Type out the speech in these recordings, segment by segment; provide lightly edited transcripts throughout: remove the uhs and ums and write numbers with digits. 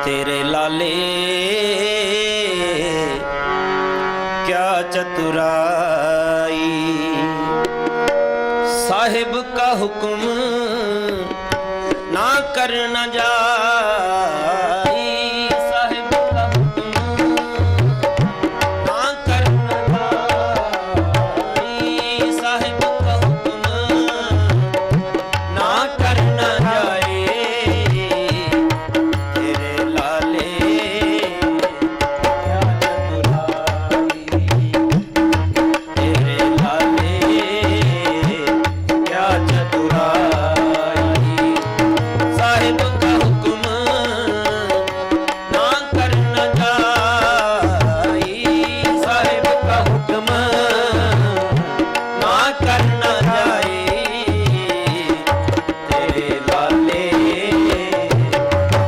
तेरे लाले क्या चतुराई, साहिब का हुक्म ना करना जाई, साहिब का हुक्म ना करना जाई, साहिब का हुक्म ना करना जाए। तेरे लाले क्या चतुराई, तेरे लाले क्या चतुराई, साहिब का हुक्म ना करना जाई, साहिब का हुक्म ना करना जाए। तेरे लाले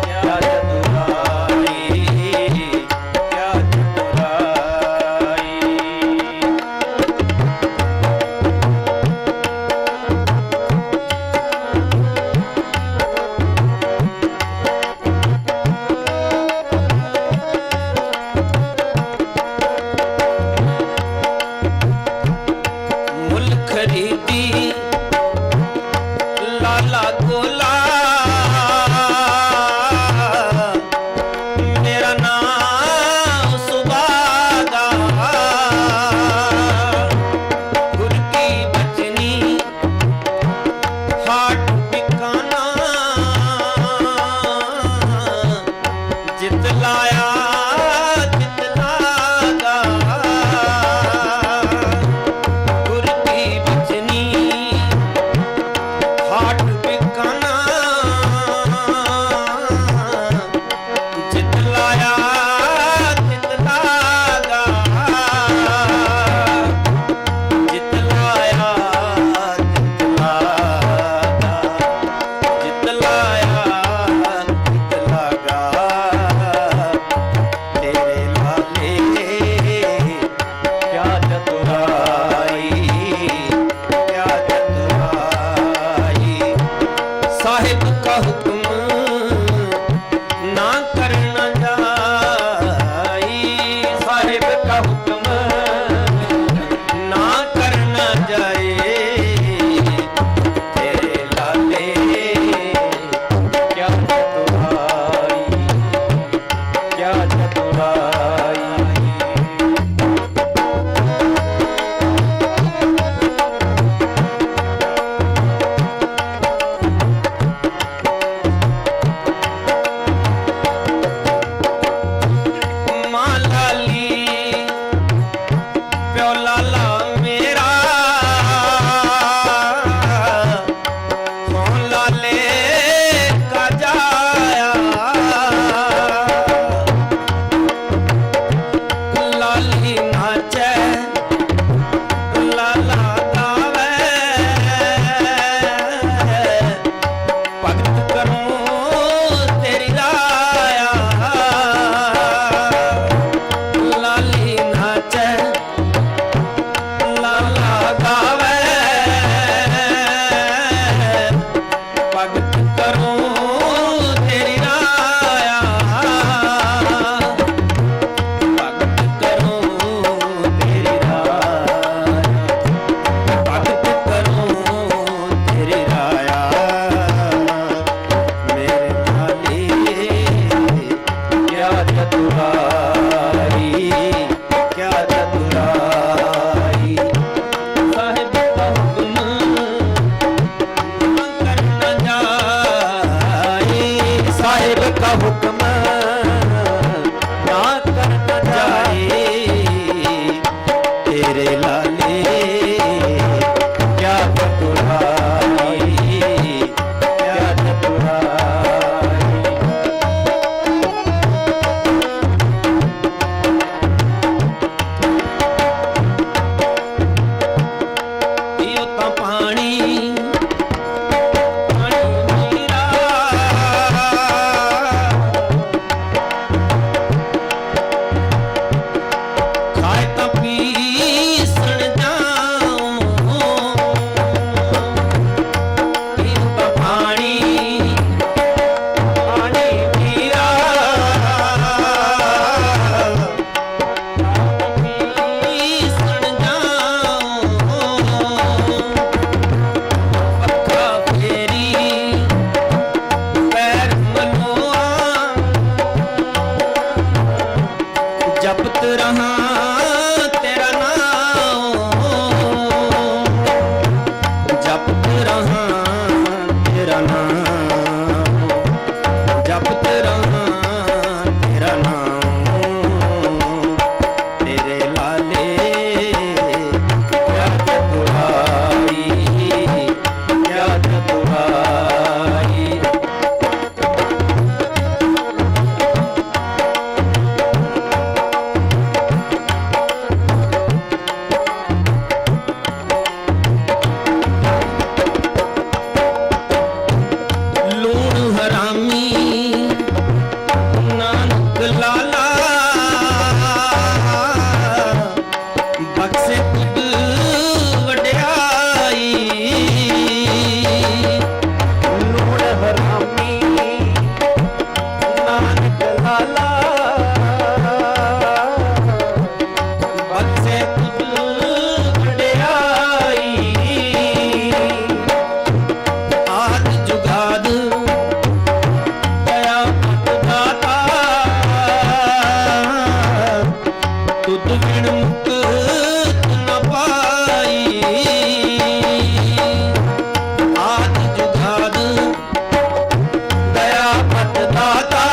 क्या चतुराई, क्या चतुराई। मुल्क खरीदी लाला गोला, मेरा नाम सुबादा, गुर की बचनी हाट बिकाना, जितलाया जितलागा, गुर की बचनी हाट बिकाना, जितलाया जितलागा, जितलाया जितलागा, जितलाया जितलागा। तेरे लाले क्या चतुराई, क्या चतुराई, साहिब का हुक्म ना करना जाई, साहिब का हुक्म ना करना जाए। तेरे लाले क्या चतुराई, क्या चतुराई। माँ लाली प्यो लाला मेरा, कौन लाले का जाया, लाली नाचे लाला गावे, भगत करूं तेरी राया, लाली नाचे लाला गावे, भगत करूं तेरी राया, भगत करूं तेरी राया, भगत करूं तेरी राया। मेरे लाले क्या चतुराई, क्या चतुराई, साहिब का हुक्म ना करना जाए, साहिब का हुक्म ना करना जाए। तेरे लाले क्या चतुराई, क्या चतुराई। पियो ता पानी पानी मीरा, दाता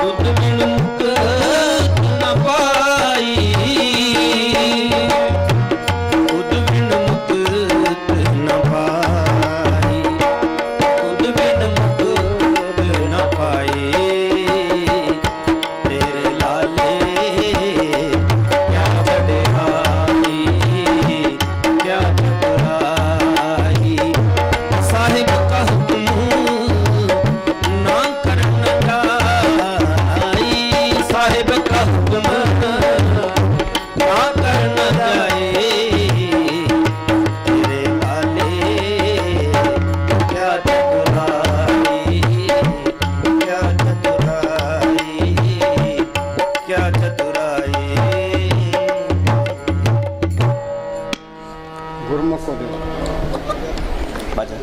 तुद बिन मुक्त न पाई तुद बिन मुक्त न पाई तुद बिन मुक्त न पाई तेरे लाले क्या बड़ाई क्या चतुराई साहिब का हुक्म ना करना जाई साहिब का हुक्म ना करना जाए तेरे लाले क्या चतुराई क्या चतुराई क्या चतुराई गुरमुख को दे बाजा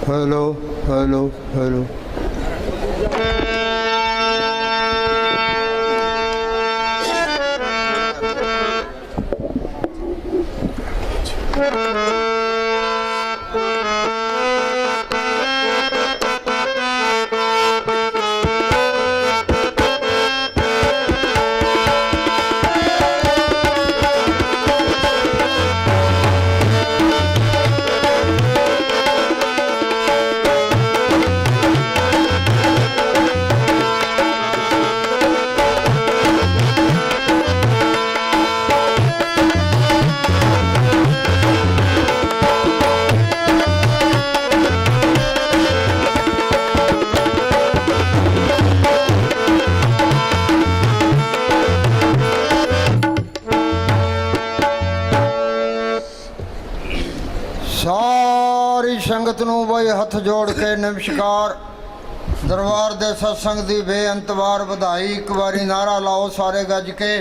हेलो हेलो हेलो सारी संगत नूं बई हथ जोड़ के नमस्कार दरबार दे सत्संग दी बेअंत वार बधाई एक बारी नारा लाओ सारे गज के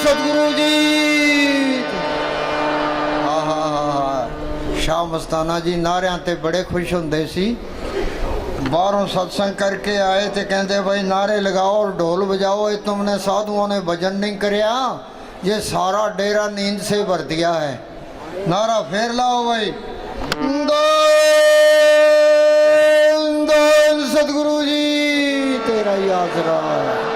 सतगुरु जी शाह मस्ताना जी नारियां ते बड़े खुश हुंदे सी बाहरों सत्संग करके आए थे कहते भाई नारे लगाओ और ढोल बजाओ ये तुमने साधुओं ने भजन नहीं करया ये सारा डेरा नींद से भर दिया है नारा फेर लाओ भाई सतगुरु जी तेरा ही आसरा है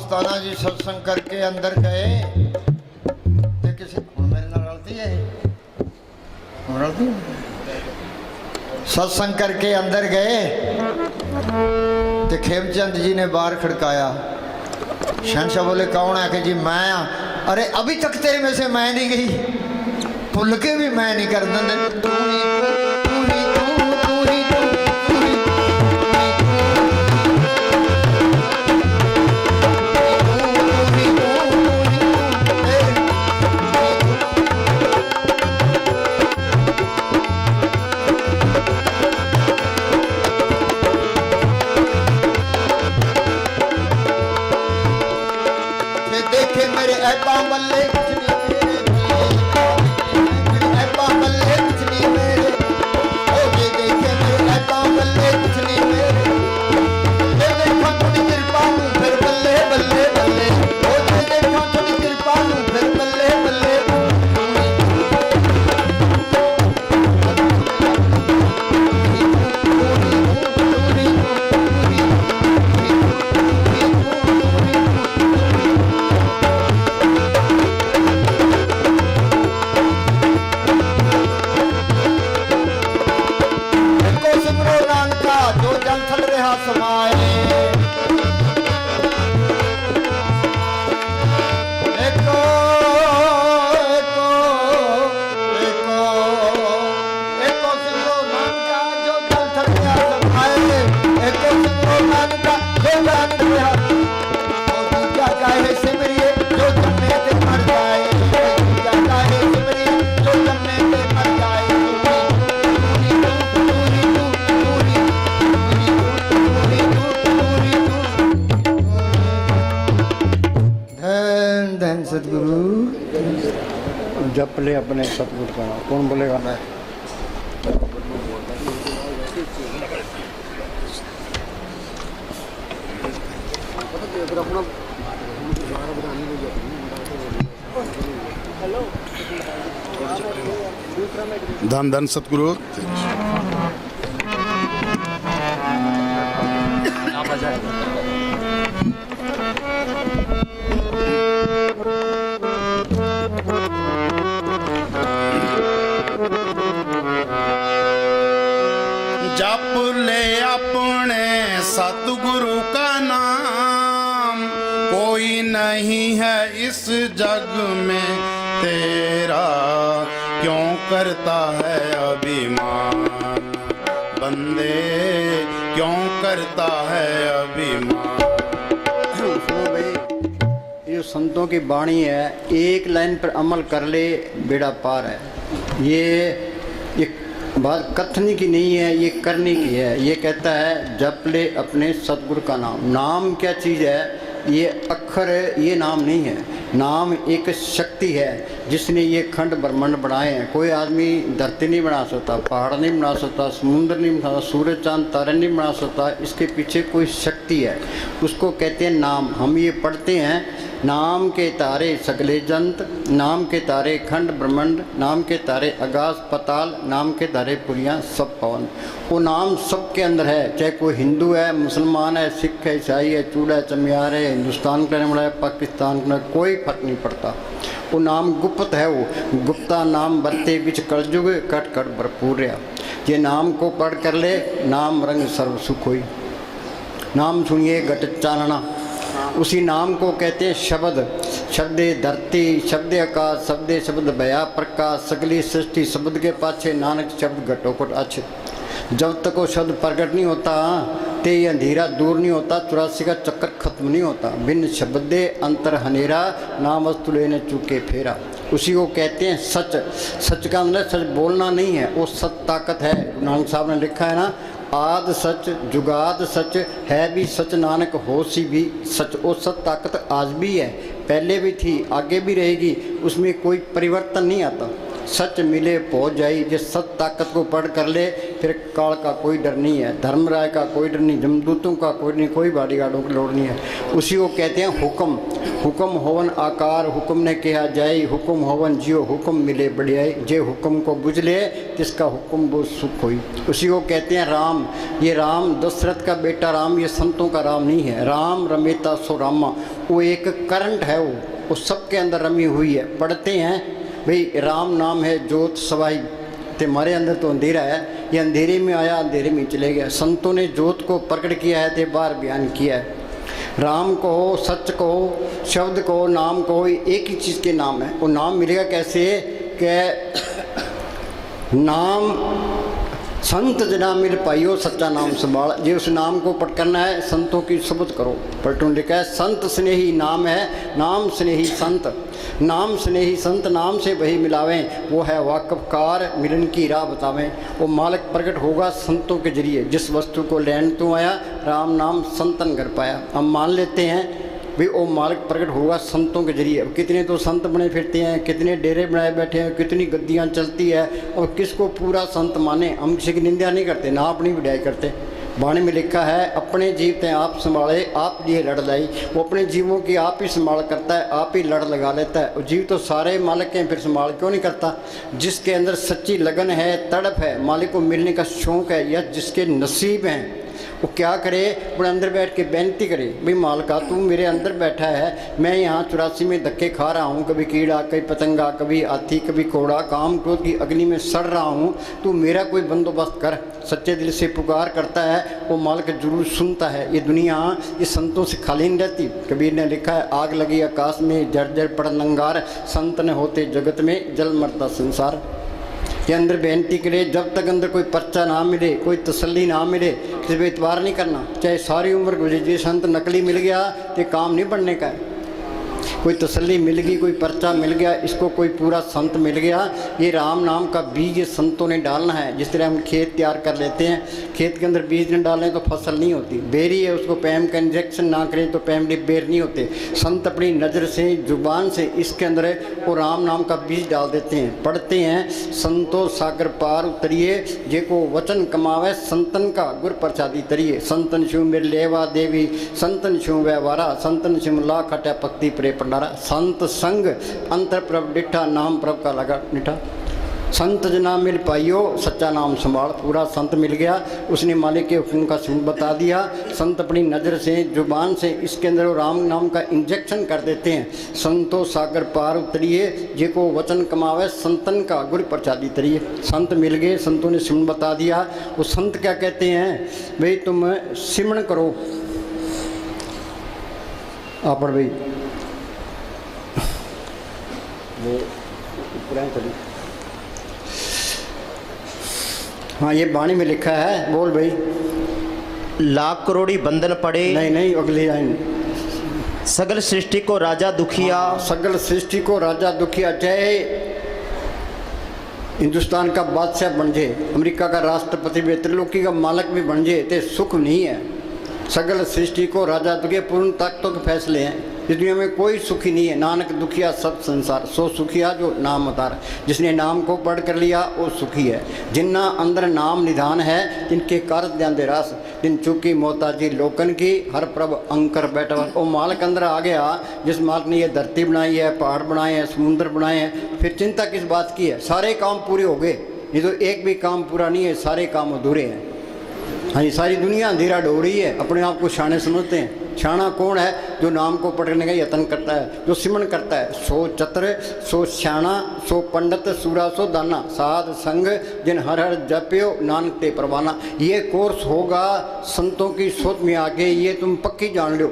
मस्ताना जी सत्संग करके अंदर गए ते किसी मेरे नाल रलती है रलती सत्संग करके अंदर गए तो खेमचंद जी ने बाहर खड़काया। शहनशाह बोले कौन है? कि जी मैं हाँ। अरे अभी तक तेरे में से मैं नहीं गई, भुल के भी मैं नहीं कर देंगे। तू ही तू ही तू तू ही तू तू ही देखे मेरे ऐबा बल्ले कुछ नहीं मेरे ऐबा बल्ले कुछ नहीं मेरे ओ ये देखे मेरे ऐबा बल्ले कुछ नहीं मेरे ये देखा थोड़ी कृपा नूं फिर बल्ले बल्ले बल्ले ओ ये देखा थोड़ी कृपा नूं फिर बल्ले बल्ले समाए एको एको एको एको सिमरो नानका जो जल थल गया समाए एको सिमरो नानका जो जान गया और क्या काहे सिमरिए जो जन्मे ते मर जाए क्या काहे सिमरिए जो जन्मे ते मर जाए धन सतगुरु जप ले अपने सतगुरु का नाम। कौन बोलेगा? मैं। धन धन सतगुरु। जप ले अपने सतगुरु का नाम, कोई नहीं है इस जग में तेरा, क्यों करता है अभिमान बंदे, क्यों करता है अभिमान। सुनो भाई, ये संतों की वाणी है, एक लाइन पर अमल कर ले बेड़ा पार है। ये बात कथनी की नहीं है, ये करने की है। ये कहता है जप ले अपने सतगुरु का नाम। नाम क्या चीज़ है? ये अक्षर है, ये नाम नहीं है। नाम एक शक्ति है जिसने ये खंड ब्रह्मांड बनाए हैं। कोई आदमी धरती नहीं बना सकता, पहाड़ नहीं बना सकता, समुद्र नहीं बना सकता, सूरज चांद तारे नहीं बना सकता। इसके पीछे कोई शक्ति है, उसको कहते हैं नाम। हम ये पढ़ते हैं, नाम के तारे सगले जंत, नाम के तारे खंड ब्रह्मांड, नाम के तारे आकाश पताल, नाम के तारे पुरियाँ सब पवन। वो नाम सबके अंदर है, चाहे कोई हिंदू है, मुसलमान है, सिख है, ईसाई है, चूड़ा है, चमियार है, हिंदुस्तान का रहने वाला है, पाकिस्तान का, कोई फर्क नहीं पड़ता। वो नाम गुप्त है, वो गुप्ता नाम बरते बिच कलयुग कट कट भरपूर। ये नाम को पढ़ कर ले, नाम रंग सर्व सुख होई। नाम सुनिए घट चानना, उसी नाम को कहते हैं शब्द। शब्दे धरती, शब्दे आकाश, शब्दे शब्द भया प्रकाश, सगली सृष्टि शब्द के पाछे नानक शब्द घटोघट अच्छे। जब तक वो शब्द प्रकट नहीं होता ते ये अंधेरा दूर नहीं होता, 84 का चक्कर खत्म नहीं होता। बिन शब्दे अंतर हनेरा, नाम वस्तु लेने चुके फेरा। उसी को कहते हैं सच। सच का अंदर सच बोलना नहीं है, वो सच ताकत है। नानक साहब ने लिखा है ना, आद सच जुगाद सच है भी सच, नानक होशी भी सच। वो सच ताकत आज भी है, पहले भी थी, आगे भी रहेगी, उसमें कोई परिवर्तन नहीं आता। सच मिले पहुँच जाई। जिस सच ताकत को पढ़ कर ले, फिर काल का कोई डर नहीं है, धर्मराय का कोई डर नहीं, जमदूतों का कोई नहीं, कोई बॉडीगार्डों की लोड़ नहीं है। उसी को कहते हैं हुक्म। हुक्म होवन आकार, हुक्म ने कहा जाए, हुक्म होवन जियो, हुक्म मिले बढ़ियाई, जे हुक्म को बुझले तिसका हुक्म वो सुख होई। उसी को कहते हैं राम। ये राम दशरथ का बेटा राम, ये संतों का राम नहीं है। राम रमेता सो रामा, वो एक करंट है, वो सबके अंदर रमी हुई है। पढ़ते हैं भाई राम नाम है ज्योत सवाई, तो हमारे अंदर तो अंधेरा है, ये अंधेरे में आया अंधेरे में चले गया। संतों ने ज्योत को प्रकट किया है, तो बार बयान किया है। राम कहो, सच कहो, शब्द कहो, नाम कहो, एक ही चीज़ के नाम है। वो नाम मिलेगा कैसे कि नाम संत जना मिल पाइयो सच्चा नाम संभाल। जे उस नाम को पट करना है, संतों की शब्द करो। पलटून लिखा है संत स्नेही नाम है, नाम स्नेही संत, नाम स्नेही संत, नाम से वही मिलावें, वो है वाकफकार, मिलन की राह बतावें। वो मालिक प्रकट होगा संतों के जरिए, जिस वस्तु को लेन तू आया, राम नाम संतन कर पाया। हम मान लेते हैं भाई वो मालिक प्रकट होगा संतों के जरिए। अब कितने तो संत बने फिरते हैं, कितने डेरे बनाए बैठे हैं, कितनी गद्दियाँ चलती है, और किसको पूरा संत माने। हम किसी की निंदा नहीं करते, ना अपनी विदाई करते। वाणी में लिखा है अपने जीव ते आप संभाले, आप लिए लड़ लाई। वो अपने जीवों की आप ही संभाल करता है, आप ही लड़ लगा लेता है। जीव तो सारे मालिक हैं, फिर संभाल क्यों नहीं करता। जिसके अंदर सच्ची लगन है, तड़प है, मालिक को मिलने का शौक़ है, या जिसके नसीब हैं, वो क्या करे, अपने अंदर बैठ के बेनती करे, भाई मालिका तू मेरे अंदर बैठा है, मैं यहाँ 84 में धक्के खा रहा हूँ, कभी कीड़ा, कभी पतंगा, कभी हाथी, कभी घोड़ा, काम क्रोध की अग्नि में सड़ रहा हूँ, तू मेरा कोई बंदोबस्त कर। सच्चे दिल से पुकार करता है, वो मालिक जरूर सुनता है। ये दुनिया ये संतों से खाली नहीं रहती। कबीर ने लिखा है आग लगी आकाश में, जड़ जड़ पड़ नंगार, संत न होते जगत में, जल मरता संसार। के अंदर बेनती करे, जब तक अंदर कोई पर्चा ना मिले, कोई तसल्ली ना मिले, किसी पर इतबार नहीं करना। चाहे सारी उम्र गुजर जाए, संत नकली मिल गया तो काम नहीं बनने का है। कोई तसल्ली मिल गई, कोई पर्चा मिल गया, इसको कोई पूरा संत मिल गया, ये राम नाम का बीज संतों ने डालना है। जिस तरह हम खेत तैयार कर लेते हैं, खेत के अंदर बीज न डालें तो फसल नहीं होती। बेरी है, उसको पैम का इंजेक्शन ना करें तो पैम बेर नहीं होते। संत अपनी नज़र से, जुबान से इसके अंदर वो राम नाम का बीज डाल देते हैं। पढ़ते हैं संतो सागर पार उतरिए, जे को वचन कमावे, संतन का गुर प्रसादी तरिए। संतन शिव मेर लेवा देवी, संतन शिव व्यवहारा, संतन शिव ला खटा पक्ति प्रे पंडारा। संत संग अंतर प्रभ डिठा, नाम प्रभ का लगा निठा। संत जना मिल पाइयो सच्चा नाम संभाल। पूरा संत मिल गया, उसने मालिक के हुक्म का सुन बता दिया। संत अपनी नज़र से, जुबान से इसके अंदर राम नाम का इंजेक्शन कर देते हैं। संतो सागर पार उतरिए, जे को वचन कमावे, संतन का गुर प्रसादी तरिए। संत मिल गए, संतों ने सुन बता दिया। वो संत क्या कहते हैं, भाई तुम सिमरण करो। आप भाई वो चली, हाँ ये वाणी में लिखा है, बोल भाई। लाख करोड़ी बंधन पड़े, नहीं नहीं अगली लाइन। सगल सृष्टि को राजा दुखिया, सगल सृष्टि को राजा दुखिया। चाहे हिंदुस्तान का बादशाह बन जाए, अमेरिका का राष्ट्रपति भी, त्रिलोकी का मालिक भी बन जाए, तो सुख नहीं है। सगल सृष्टि को राजा दुखिया, पूर्ण ताकतों के फैसले हैं। इस दुनिया में कोई सुखी नहीं है। नानक दुखिया सब संसार, सो सुखिया जो नाम उतार। जिसने नाम को पढ़ कर लिया वो सुखी है। जिन्ना अंदर नाम निधान है, जिनके कारत ध्यान दे रास, जिन चुकी मोहताजी लोकन की, हर प्रभ अंकर बैठा। वो मालिक अंदर आ गया, जिस मालिक ने ये धरती बनाई है, पहाड़ बनाए हैं, समुद्र बनाए हैं, फिर चिंता किस बात की है। सारे काम पूरे हो गए, ये तो एक भी काम पूरा नहीं है, सारे काम अधूरे हैं। हाँ जी, सारी दुनिया अंधेरा ढो रही है, अपने आप को शाणे समझते हैं। शाणा कौन है, जो नाम को पढ़ने का यत्न करता है, जो सिमरण करता है। सो चतुर, सो श्याणा, सो पंडित, सूरा सो दाना, साध संग जिन हर हर जप्यो, नानक ते परवाना। ये कोर्स होगा संतों की सोच में आगे, ये तुम पक्की जान लो।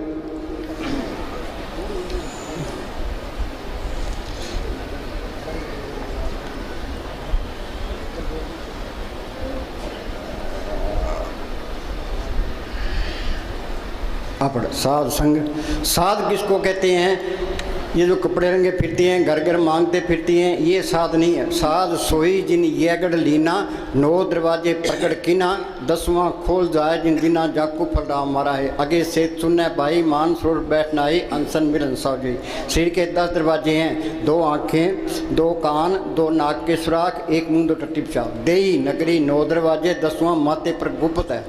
साध संग, साध किसको कहते हैं, ये जो कपड़े रंगे फिरती हैं, घर घर मांगते फिरती हैं, ये साध नहीं है। साध सोई जिन ये गढ़ लीना, 9 दरवाजे प्रगट कीना, 10वां खोल जाए जिन दिना जाकू फलराम मारा है। आगे से सुनने भाई मान सरोवर बैठना ही अनसन मिलन सावजी। शरीर के 10 दरवाजे हैं, 2 आँखें, 2 कान, 2 नाक के सुराख, 1 मुंह, 2 टट्टी पेशाब। देई नगरी 9 दरवाजे, 10वां माथे पर गुप्त है।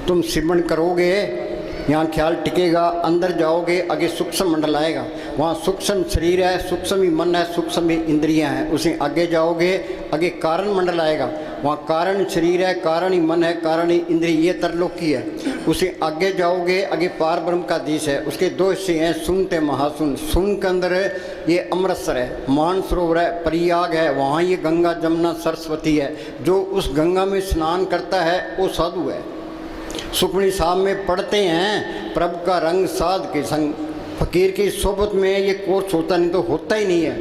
तुम सिमरन करोगे यहाँ ख्याल टिकेगा, अंदर जाओगे आगे सूक्ष्म मंडल आएगा, वहाँ सूक्ष्म शरीर है, सूक्ष्म ही मन है, सूक्ष्म ही इंद्रियाँ हैं। उसे आगे जाओगे आगे कारण मंडल आएगा, वहाँ कारण शरीर है, कारण ही मन है, कारण ही इंद्रिय, ये तरलोकी है। उसे आगे जाओगे आगे पार ब्रह्म का देश है। उसके 2 हिस्से हैं, सुनते महासुन। सुन के अंदर ये अमृतसर है, मानसरोवर है, प्रयाग है, वहाँ ये गंगा जमुना सरस्वती है। जो उस गंगा में स्नान करता है वो साधु है। सुखमनी साहब में पढ़ते हैं, प्रभु का रंग साध के संग। फकीर की सोबत में ये कोर्स होता नहीं तो होता ही नहीं है।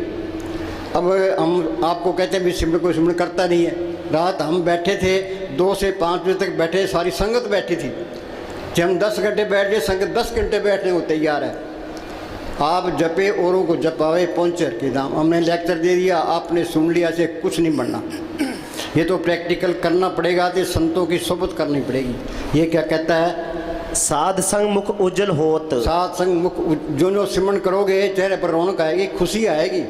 अब हम आपको कहते हैं भी सिमरन कोई सिमरन करता नहीं है। रात हम बैठे थे 2 से 5 बजे तक बैठे, सारी संगत बैठी थी। जब हम 10 घंटे बैठ गए, संगत 10 घंटे बैठने को तैयार है। आप जपे औरों को जपावे पहुँचे के दाम। हमने लेक्चर दे दिया, आपने सुन लिया, से कुछ नहीं बनना। ये तो प्रैक्टिकल करना पड़ेगा, तो संतों की सोबत करनी पड़ेगी। ये क्या कहता है, साध संग मुख उज्जवल होत। साध संग मुख, जो सिमरन करोगे चेहरे पर रौनक आएगी, खुशी आएगी।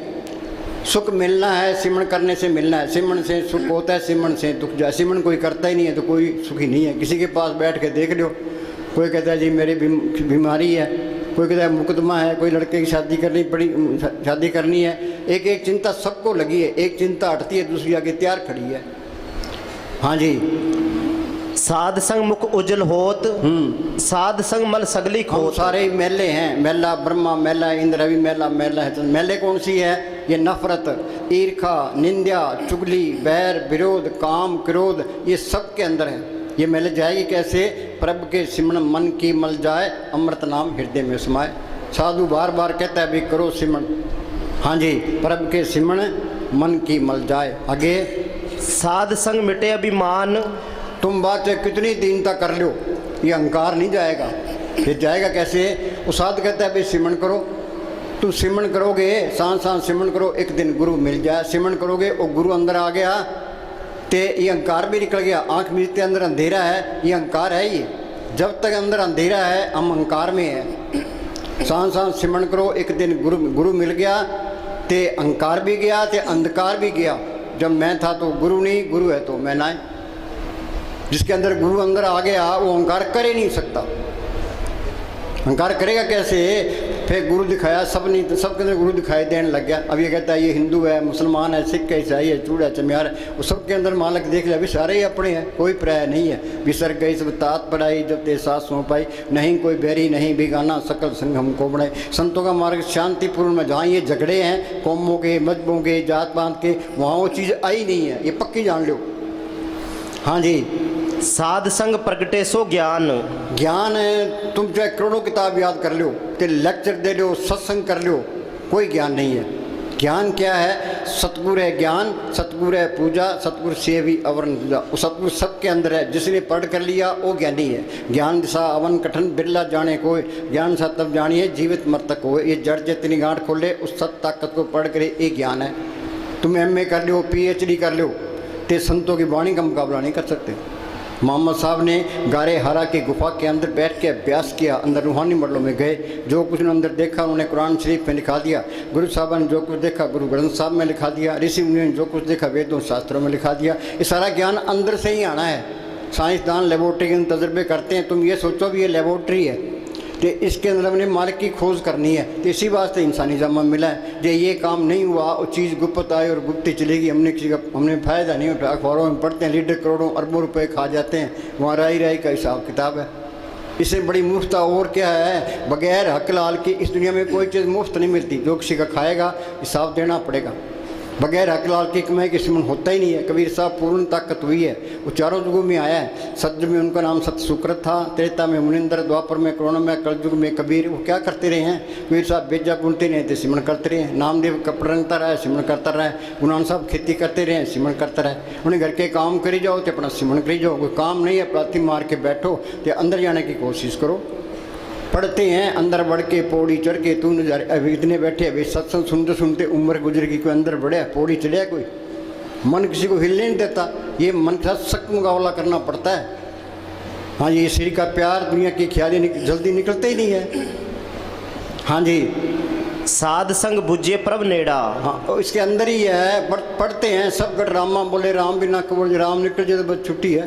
सुख मिलना है, सिमरन करने से मिलना है। सिमरन से सुख होता है, सिमरन से दुख जाए। सिमरन कोई करता ही नहीं है तो कोई सुखी नहीं है। किसी के पास बैठ के देख लो, कोई कहता है जी मेरी बीमारी है, कोई कहता है मुकदमा है, कोई लड़के की शादी करनी है। एक एक चिंता सबको लगी है, एक चिंता हटती है दूसरी आगे तैयार खड़ी है। हाँ जी, साध संग मुख उज्जवल होत, साध संग मल सगली हम खोत। सारे ही मेले हैं, मेला ब्रह्मा, मेला इंद्र, रवि मेला, मेला है। तो मेले कौन सी है, ये नफरत, ईर्खा, निंदा, चुगली, बैर, विरोध, काम, क्रोध, ये सब के अंदर है। ये मेले जाएगी कैसे, प्रभु के सिमरन मन की मल जाए, अमृत नाम हृदय में समाए। साधु बार बार कहता है भी करो सिमरन। हाँ जी, प्रभु के सिमरन मन की मल जाए। आगे, साध संग मिटे अभिमान। तुम बात कितनी दीनता कर लो, ये अहंकार नहीं जाएगा। ये जाएगा कैसे, वो साध कहता है भाई सिमरन करो। तुम सिमरन करोगे, सांस सांस सिमरन करो, एक दिन गुरु मिल जाए। सिमरन करोगे वो गुरु अंदर आ गया, तो ये अहंकार भी निकल गया। आँख मीचते अंदर अंधेरा है, ये अहंकार है। ये जब तक अंदर अंधेरा है हम अहंकार में है। सांस सांस सिमरन करो, एक दिन गुरु मिल गया, तो अहंकार भी गया, तो अंधकार भी गया। जब मैं था तो गुरु नहीं, गुरु है तो मैं ना। जिसके अंदर गुरु अंदर आ गया वो अहंकार कर ही नहीं सकता। अहंकार करेगा कैसे, फिर गुरु दिखाया, सब नहीं तो सबके अंदर गुरु दिखाई देने लग गया। अब ये कहता है ये हिंदू है, मुसलमान है, सिख है, ईसाई है, चूड़ा चमियार है, वो सबके अंदर मालक देख लिया, अभी सारे ही अपने हैं, कोई प्राय नहीं है। विसर गई सब तात पढ़ाई, जब ते साथ सौं पाई, नहीं कोई बैरी नहीं बिगाना, सकल संग हमको बढ़ाए। संतों का मार्ग शांतिपूर्ण में, जहाँ ये झगड़े हैं कौमों के, मजहबों के, जात पात के, वहाँ वो चीज़ आई नहीं है, ये पक्की जान लो। हाँ जी, साध संग प्रगटे सो ज्ञान। ज्ञान है, तुम चाहे करोड़ों किताब याद कर लो, ते लेक्चर दे लो, सत्संग कर लो, कोई ज्ञान नहीं है। ज्ञान क्या है, सतगुरु है ज्ञान, सतगुरु है पूजा, सतगुरु से भी अवरण पूजा। वो सतगुरु सबके अंदर है, जिसने पढ़ कर लिया वो ज्ञानी है। ज्ञान दिशा अवन कठन बिरला जाने कोई, ज्ञान सा तब जानिए जीवित मर्तक हो। ये जड़ जितनी गांठ खोले उस सत ताकत को पढ़ करे, ये ज्ञान है। तुम MA कर लो, PhD कर लो, ते संतों की वाणी का मुकाबला नहीं कर सकते। मोहम्मद साहब ने गारे हरा की गुफा के अंदर बैठ के अभ्यास किया, अंदर रूहानी मंडलों में गए, जो कुछ उन्होंने अंदर देखा उन्होंने कुरान शरीफ में लिखा दिया। गुरु साहब ने जो कुछ देखा गुरु ग्रंथ साहब में लिखा दिया। ऋषि मुनि ने जो कुछ देखा वेदों शास्त्रों में लिखा दिया। ये सारा ज्ञान अंदर से ही आना है। साइंसदान लेबोरेटरी के तजर्बे करते हैं, तुम ये सोचो भी ये लेबोरेटरी है, तो इसके अंदर हमने मालिक की खोज करनी है। तो इसी वास्ते इंसानी जन्म मिला है। जो ये काम नहीं हुआ वो चीज़ गुप्त आई और गुप्त चलेगी, हमने फ़ायदा नहीं उठाया। अखबारों में पढ़ते हैं लीडर करोड़ों अरबों रुपए खा जाते हैं, वहाँ राई का हिसाब किताब है। इससे बड़ी मुफ्ता और क्या है, बगैर हक लाल की इस दुनिया में कोई चीज़ मुफ्त नहीं मिलती। जो किसी का खाएगा हिसाब देना पड़ेगा। बगैर हक लाल की कमाई के सिमरन होता ही नहीं है। कबीर साहब पूर्ण ताकत हुई है, वो चारों युगों में आया है। सतयुग में उनका नाम सत्य सुकृत था, त्रेता में मुनिंदर, द्वापर में करुण में, कलयुग में कबीर। वो क्या करते रहे हैं, कबीर साहब बेजा बुनते रहे थे, सिमरन करते रहे। नामदेव कपड़ रंगता रहा, सिमरन करता रहा। गुरु नानक साहब खेती करते रहे, सिमरन करता रहे। उन्हें घर के काम करी जाओ तो अपना सिमरन करी जाओ। कोई काम नहीं है प्रार्थी मार के बैठो, तो अंदर जाने की कोशिश करो। पढ़ते हैं अंदर बढ़ के पौड़ी चढ़ के तू नजारे। अभी इतने बैठे अभी सत्संग सुनते सुनते उम्र गुजर गई, कोई अंदर बढ़िया पौड़ी चढ़िया, कोई मन किसी को हिलने नहीं देता। ये मन के साथ सख्त मुकाबला करना पड़ता है। हाँ जी, श्री का प्यार दुनिया की ख्याली जल्दी निकलते ही नहीं है। हाँ जी, साध संग बुझे प्रभ नेड़ा। हाँ, इसके अंदर ही है। पढ़ते हैं सब गट रामा बोले राम बिना कबूल, राम निकल जाए तो बस छुट्टी है,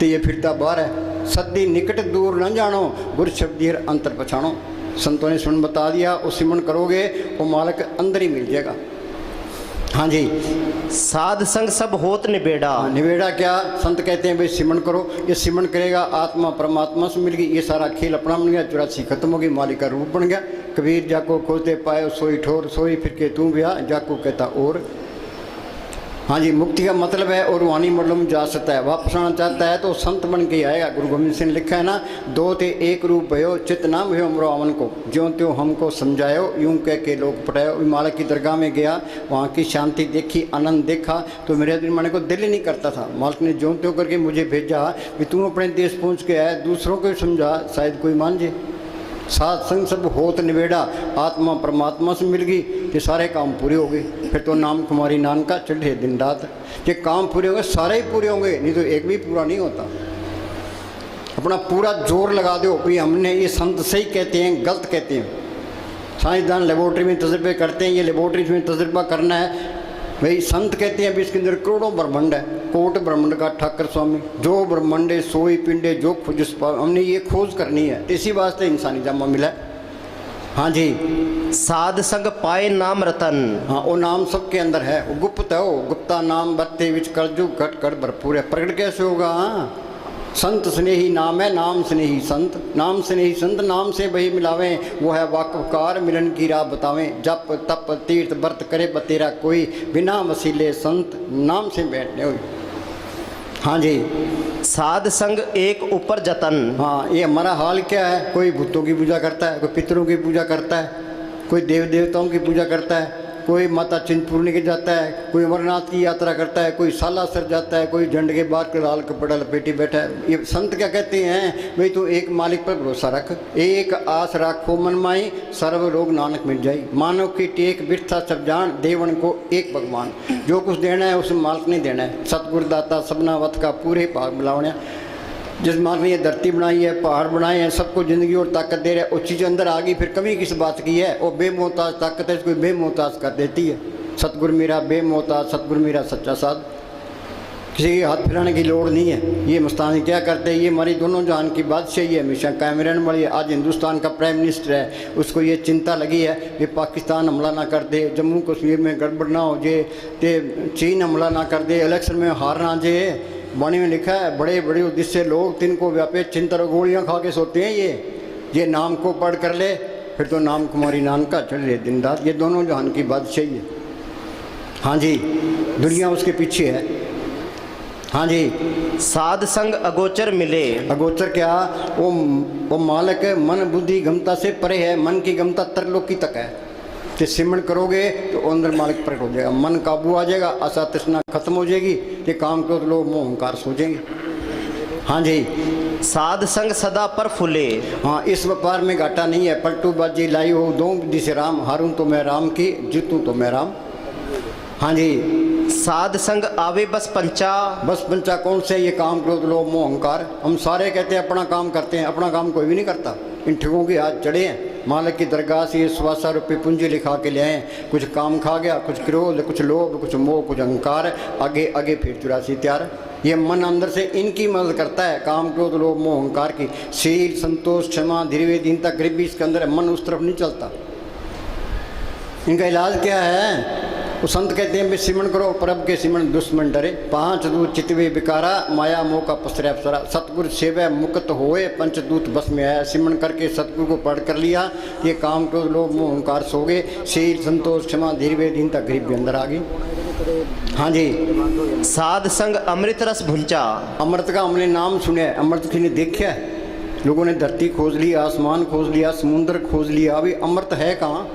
तो ये फिरता बाहर है। सदी निकट दूर न जानो, गुर शब्दी अंतर पछाणो। संतों ने सुन बता दिया, वो सिमरन करोगे वो मालक अंदर ही मिल जाएगा। हाँ जी, साध संग सब होत निबेड़ा। निबेड़ा क्या? संत कहते हैं भाई सिमरन करो, ये सिमरन करेगा आत्मा परमात्मा से मिल गई, ये सारा खेल अपना बन गया, 84 खत्म हो गई, मालिक का रूप बन गया। कबीर जाको खोते पाए सोई ठोर, सोई फिर के तू ब्याह, जाको कहता और। हाँ जी, मुक्ति का मतलब है और वाणी मतलब जा सकता है, वापस आना चाहता है तो संत बन के आएगा। गुरु गोविंद सिंह ने लिखा है ना, दो ते एक रूप भयो, चित नाम भयो अमरो अमन को, ज्यों त्यों हमको समझायो, यूं कह के लोग पटायो। मालक की दरगाह में गया, वहाँ की शांति देखी, आनंद देखा, तो मेरे दिन माने को दिल ही नहीं करता था। मालक ने ज्यों त्यों करके मुझे भेजा कि तू अपने देश पहुँच के आया, दूसरों को समझा, शायद कोई मान जाए। साध संग सब होत निबेड़ा, आत्मा परमात्मा से मिल गई, ये सारे काम पूरे हो गए। फिर तो नाम कुमारी नान का चढ़े दिन रात। ये काम पूरे होंगे, सारे ही पूरे होंगे, नहीं तो एक भी पूरा नहीं होता। अपना पूरा जोर लगा दो भाई हमने ये संत सही कहते हैं गलत कहते हैं। साइंसदान लेबोरेटरी में तजर्बे करते हैं, ये लेबोरेटरी में तजर्बा करना है भाई। संत कहते हैं अभी इसके अंदर करोड़ों ब्रह्मांड है, कोट ब्रह्मांड का ठाकर स्वामी, जो ब्रह्मांडे सोई पिंडे जो खोज, हमने ये खोज करनी है, इसी वास्ते इंसानी जामा मिला है। हाँ जी, साध संग पाए नाम रतन। हाँ, वो नाम सबके अंदर है, वो गुप्त है, वो गुप्ता नाम बत्ते विच करजू घट कर भरपूर है। प्रकट कैसे होगा? हाँ, संत स्नेही नाम है, नाम स्नेही संत, नाम स्नेही संत, नाम से वही मिलावें, वो है वाकफकार मिलन की राह बतावें। जप तप तीर्थ व्रत करे बतेरा कोई, बिना वसीले संत नाम से बैठने हुई। हाँ जी, साध संग एक ऊपर जतन। हाँ, ये हमारा हाल क्या है? कोई भूतों की पूजा करता है, कोई पितरों की पूजा करता है, कोई देव देवताओं की पूजा करता है, कोई माता चिंतपूर्णी के जाता है, कोई अमरनाथ की यात्रा करता है, कोई सालासर जाता है, कोई झंड के बाद लाल कपड़ा लपेटी बैठा है। ये संत क्या कहते हैं? भाई तू एक मालिक पर भरोसा रख, एक आस राखो मन माई, सर्व रोग नानक मिल जाई। मानव की टेक बिरथा सब जान, देवन को एक भगवान। जो कुछ देना है उसे मालिक नहीं देना है। सतगुरु दाता सबना वत का पूरे भाग मिलावना। जिस मालिक ने ये धरती बनाई है, पहाड़ बनाए हैं, सबको ज़िंदगी और ताकत दे रहा है, वो चीज़ अंदर आ गई, फिर कमी किस बात की है? वो बेमोहताज ताकत है, इसको बेमोहताज कर देती है। सतगुरु मेरा बेमोहताज, सतगुरु मेरा सच्चा साध, किसी के हाथ फिराने की लोड़ नहीं है। ये मस्तानी क्या करते हैं? ये हमारी दोनों जहान की बादशाही है, हमेशा कायम रहने वाली है। आज हिंदुस्तान का प्राइम मिनिस्टर है, उसको ये चिंता लगी है कि पाकिस्तान हमला ना कर दे, जम्मू कश्मीर में गड़बड़ ना हो जाए, ते चीन हमला ना कर दे, इलेक्शन में हार ना जाए। वाणी में लिखा है, बड़े बड़े उद्देश्य लोग तिनको व्यापे चिंता गोलियाँ खा के सोते हैं। ये नाम को पढ़ कर ले, फिर तो नाम कुमारी नान का चढ़ रहे दिन रात। ये दोनों जहान की बादशाही है। हाँ जी, दुनिया उसके पीछे है। हाँ जी, साध संग अगोचर मिले। अगोचर क्या? वो मालक मन बुद्धि गमता से परे है, मन की गमता तरलोकी तक है। तो सिमरन करोगे तो अंदर मालिक प्रकट हो जाएगा, मन काबू आ जाएगा, आशा तृष्णा खत्म हो जाएगी, ये काम को लोग मोह अहंकार सोचेंगे। हाँ जी, साध संग सदा पर फूले। हाँ, इस व्यापार में घाटा नहीं है। पलटू बाजी लाई हो दो जिसे राम, हारूं तो मैं राम की, जीतूं तो मैं राम। हाँ जी, साध संग आवे बस पंचा। बस पंचा कौन से? ये काम क्रोध लोभ मोह अहंकार। हम सारे कहते हैं अपना काम करते हैं, अपना काम कोई भी नहीं करता। इन ठगों के हाथ चढ़े हैं। मालिक की दरगाह से 125 रुपये पूंजी लिखा के ले आए, कुछ काम खा गया, कुछ क्रोध, कुछ लोभ, कुछ मोह, कुछ अहंकार, आगे आगे फिर 84 तैयार। ये मन अंदर से इनकी मदद करता है, काम क्रोध लोभ मोह अहंकार की। शील संतोष क्षमा धीरे दीनता गरीबी इसके अंदर है, मन उस तरफ नहीं चलता। इनका इलाज क्या है? वो संत कहते हैं सिमरन करो, परब के सिमरन दुश्मन डरे, 5 दूत चितवे बिकारा, माया मोह का पसरे अप्सरा, सतगुरु सेवै मुक्त होए, पंचदूत बस में आया। सिमरन करके सतगुरु को पढ़ कर लिया, ये काम क्रोध लोभ मोह अहंकार सो गए। शील संतोष क्षमा धीरे दीनता गरीब भी अंदर आ गई। हाँ जी, साध संग अमृत रस भुंचा। अमृत का हमने नाम सुना है, अमृत किसी ने देखा है? लोगों ने धरती खोज लिया, आसमान खोज लिया, समुद्र खोज लिया, अभी अमृत है कहाँ?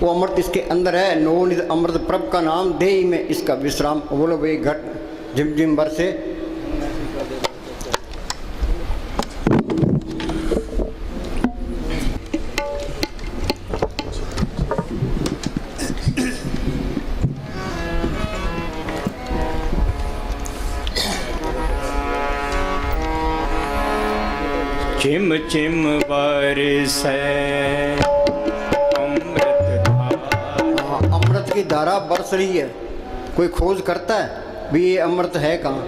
वो अमृत इसके अंदर है। नवनिध अमृत प्रभ का नाम, देही में इसका विश्राम। बोलो भाई घट झिम झिम बरसे। चिम चिम बरसै अमृत धारा। हाँ, अमृत की धारा बरस रही है। कोई खोज करता है भी ये अमृत है कहाँ?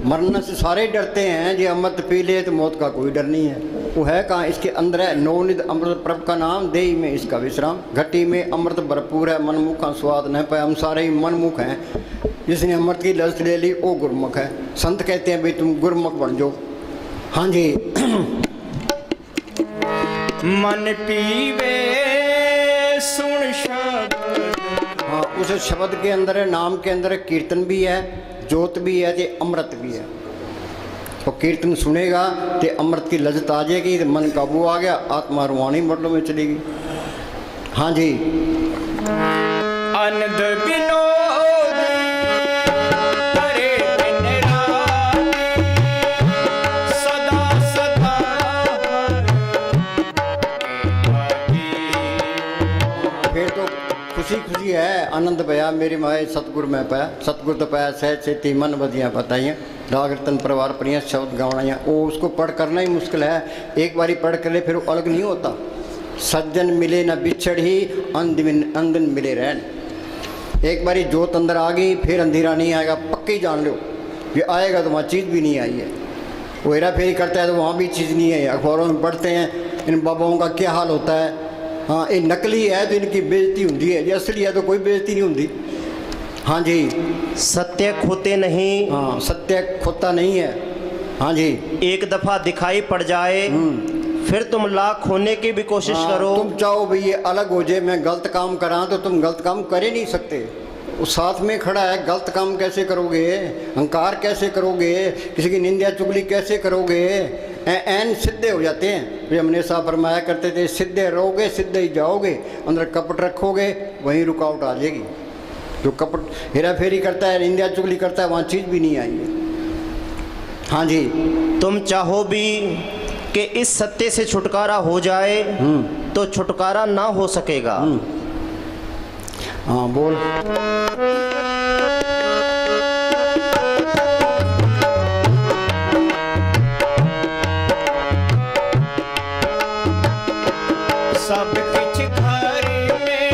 मरने से सारे डरते हैं, ये अमृत पी ले तो मौत का कोई डर नहीं है। वो है कहाँ? इसके अंदर है। नवनिध अमृत प्रभ का नाम, देही में इसका विश्राम। घटी में अमृत भरपूर है, मनमुख का स्वाद न पाए। हम सारे ही मनमुख हैं। जिसने अमृत की लज्जत ले ली वो गुरमुख है। संत कहते हैं भाई तुम गुरमुख बन जाओ। हाँ जी। मन पीवे सुन शब्द। हाँ, उस शब्द के अंदर है, नाम के अंदर है, कीर्तन भी है, जोत भी है, ते अमृत भी है। तो कीर्तन सुनेगा तो अमृत की लज्जत आ जाएगी, तो मन काबू आ गया, आत्मा रूहानी मरलों में चलेगी। हाँ जी। अनंद विनोद करे दिन रात, सदा सदा फिर तो खुशी खुशी है, आनंद पाया मेरी माए सतगुर में पाया। सतगुर तो पाया सहज सेती मन बदियाँ बताइयाँ, राग रतन परिवार परियाँ शब्द गावनाइयाँ। वो उसको पढ़ करना ही मुश्किल है। एक बारी पढ़ कर ले फिर वो अलग नहीं होता। सज्जन मिले न बिछड़ ही, अंधन मिले रहन। एक बारी जोत अंदर आ गई फिर अंधेरा नहीं आएगा, पक्की जान लो। ये आएगा तो वहाँ चीज़ भी नहीं आई है। वो हेरा फेरी करता है तो वहाँ भी चीज़ नहीं है। अखबारों में पढ़ते हैं इन बाबाओं का क्या हाल होता है। हाँ, ये नकली है तो इनकी बेइज्जती होती है, ये असली है तो कोई बेइज्जती नहीं होती। हाँ जी। सत्य खोते नहीं। हाँ, सत्य खोता नहीं है। हाँ जी। एक दफा दिखाई पड़ जाए फिर तुम लाख होने की भी कोशिश हाँ, करो। तुम चाहो भाई ये अलग हो जाए, मैं गलत काम करा, तो तुम गलत काम कर ही नहीं सकते। वो साथ में खड़ा है, गलत काम कैसे करोगे? अहंकार कैसे करोगे? किसी की निंदा चुगली कैसे करोगे? एन सीधे हो जाते हैं। वे हमने साहब फरमाया करते थे, सीधे रहोगे सीधे ही जाओगे, अंदर कपट रखोगे वहीं रुकावट आ जाएगी। जो कपट हेरा फेरी करता है, निंदा चुगली करता है, वहाँ चीज़ भी नहीं आई है। हाँ जी। तुम चाहो भी कि इस सत्य से छुटकारा हो जाए तो छुटकारा ना हो सकेगा। हाँ बोल। सब किछ घर में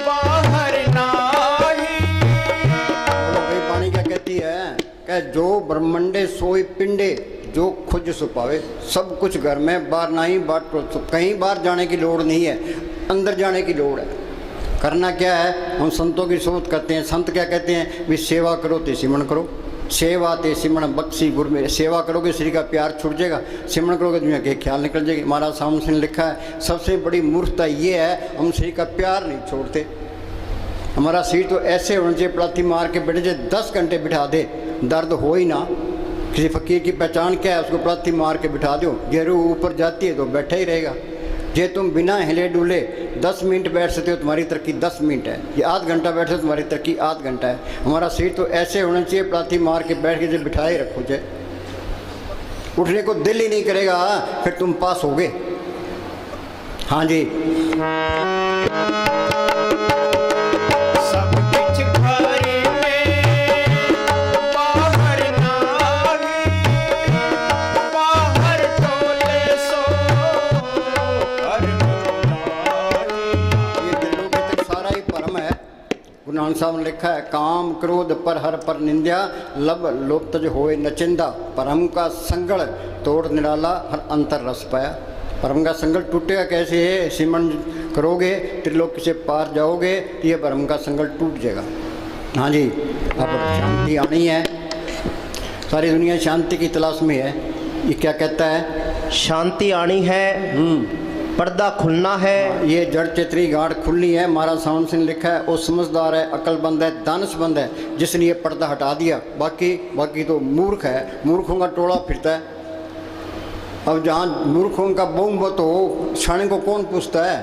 बाहर नाही। भाई पानी क्या कहती है? कह जो ब्रह्मंडे सोई पिंडे, जो खुद सुपावे। सब कुछ घर में, बाहर नहीं, बाहर कहीं बाहर जाने की लोड़ नहीं है, अंदर जाने की लोड़ है। करना क्या है? हम संतों की सोच करते हैं। संत क्या कहते हैं? भी सेवा करो ते सिमरण करो। सेवा ते सिमरण बख्शी गुर में। सेवा करोगे श्री का प्यार छूट जाएगा, सिमरण करोगे दुनिया के ख्याल निकल जाएगी। महाराज सामने लिखा है सबसे बड़ी मूर्खता ये है हम श्री का प्यार नहीं छोड़ते। हमारा सिर तो ऐसे होना चाहिए, प्लाथी मार के बैठे जाए 10 घंटे बिठा दे, दर्द हो ही ना। किसी फकीर की पहचान क्या है? उसको प्लाथी मार के बिठा दो, ये रूह ऊपर जाती है तो बैठा ही रहेगा। जे तुम बिना हिले डुले 10 मिनट बैठ सकते हो, तुम्हारी तरक्की 10 मिनट है। ये आध घंटा बैठे तो तुम्हारी तरक्की आध घंटा है। हमारा सिर तो ऐसे होना चाहिए, प्लाथी मार के बैठ के जब बिठाए रखो जाए, उठने को दिल ही नहीं करेगा, फिर तुम पास होगे। हाँ जी। सब किछ घर में बाहर नाही, बाहर टोले सो कर्म नाही। ये दिलों के तक सारा ही भरम है। गुरु नानक साहब ने लिखा है काम क्रोध पर हर पर निंदा, लब लोप तज होए नचिंदा। परम का संगल तोड़ निराला, हर अंतर रस पाया। परम का संगल टूटेगा कैसे है? सिमरण करोगे त्रिलोक से पार जाओगे तो ये परम का संगल टूट जाएगा। हाँ जी। अब शांति आनी है, सारी दुनिया शांति की तलाश में है। ये क्या कहता है? शांति आनी है, पर्दा खुलना है। ये जड़ चेतरी गांठ खुलनी है। महाराज सावन सिंह लिखा है वो समझदार है, अक्लमंद है, दानशमंद है, जिसने ये पर्दा हटा दिया। बाकी तो मूर्ख है, मूर्खों का टोला फिरता है। अब जहाँ मूर्खों का बहुमत हो, शाणे को कौन पूछता है?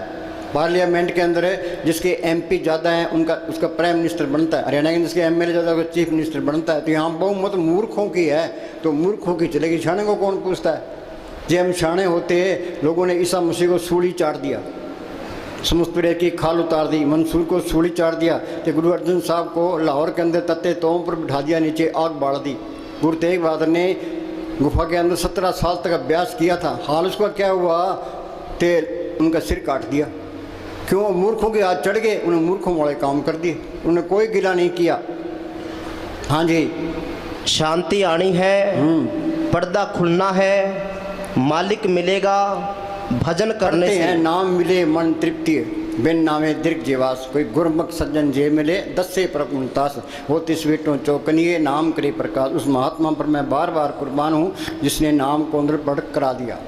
पार्लियामेंट के अंदर है जिसके एमपी ज़्यादा हैं उसका प्राइम मिनिस्टर बनता है। हरियाणा के जिसके एमएलए ज़्यादा उसका चीफ मिनिस्टर बनता है। तो यहाँ बहुमत मूर्खों की है तो मूर्खों की चलेगी, शाणे को कौन पूछता है? जब हम शाणे होते लोगों ने ईसा मसीह को सूली चाट दिया, समुद्र की खाल उतार दी, मंसूर को सूली चाट दिया, तो गुरु अर्जन साहब को लाहौर के अंदर तत्ते तोम पर बिठा दिया, नीचे आग बाढ़ दी। गुरु तेग बहादुर ने गुफा के अंदर 17 साल तक अभ्यास किया था। हाल उसका क्या हुआ, तेल उनका सिर काट दिया। क्यों? मूर्खों के हाथ चढ़ गए, उन्हें मूर्खों वाले काम कर दिए, उन्हें कोई गिला नहीं किया। हाँ जी, शांति आनी है, पर्दा खुलना है, मालिक मिलेगा भजन करने करते से। हैं नाम मिले मन तृप्ति, बिन नामे दीर्घ जीवास। कोई गुरमुख सज्जन जे मिले 10 से प्रमुतास, हो तिस वेटों चौकनिए नाम करे प्रकाश। उस महात्मा पर मैं बार बार कुर्बान हूँ जिसने नाम को अंदर बढ़ करा दिया।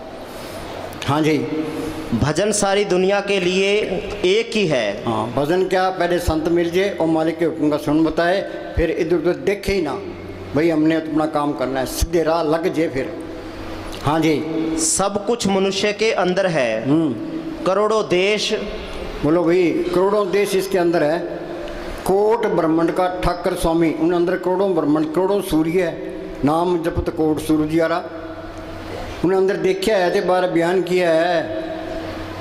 हाँ जी, भजन सारी दुनिया के लिए एक ही है। हाँ, भजन क्या, पहले संत मिल जाए और मालिक के हुक्म का सुन बताए, फिर इधर उधर देखे ही ना, भाई हमने अपना काम करना है, सीधे राह लग जाए फिर। हाँ जी, सब कुछ मनुष्य के अंदर है, करोड़ों देश। बोलो भाई, करोड़ों देश इसके अंदर है। कोट ब्रह्मांड का ठाकर स्वामी, उन अंदर करोड़ों ब्रह्मांड, करोड़ों सूर्य है। नाम जपत कोट सूर्य यारा, उन्हें अंदर देखा है तो बार बयान किया है।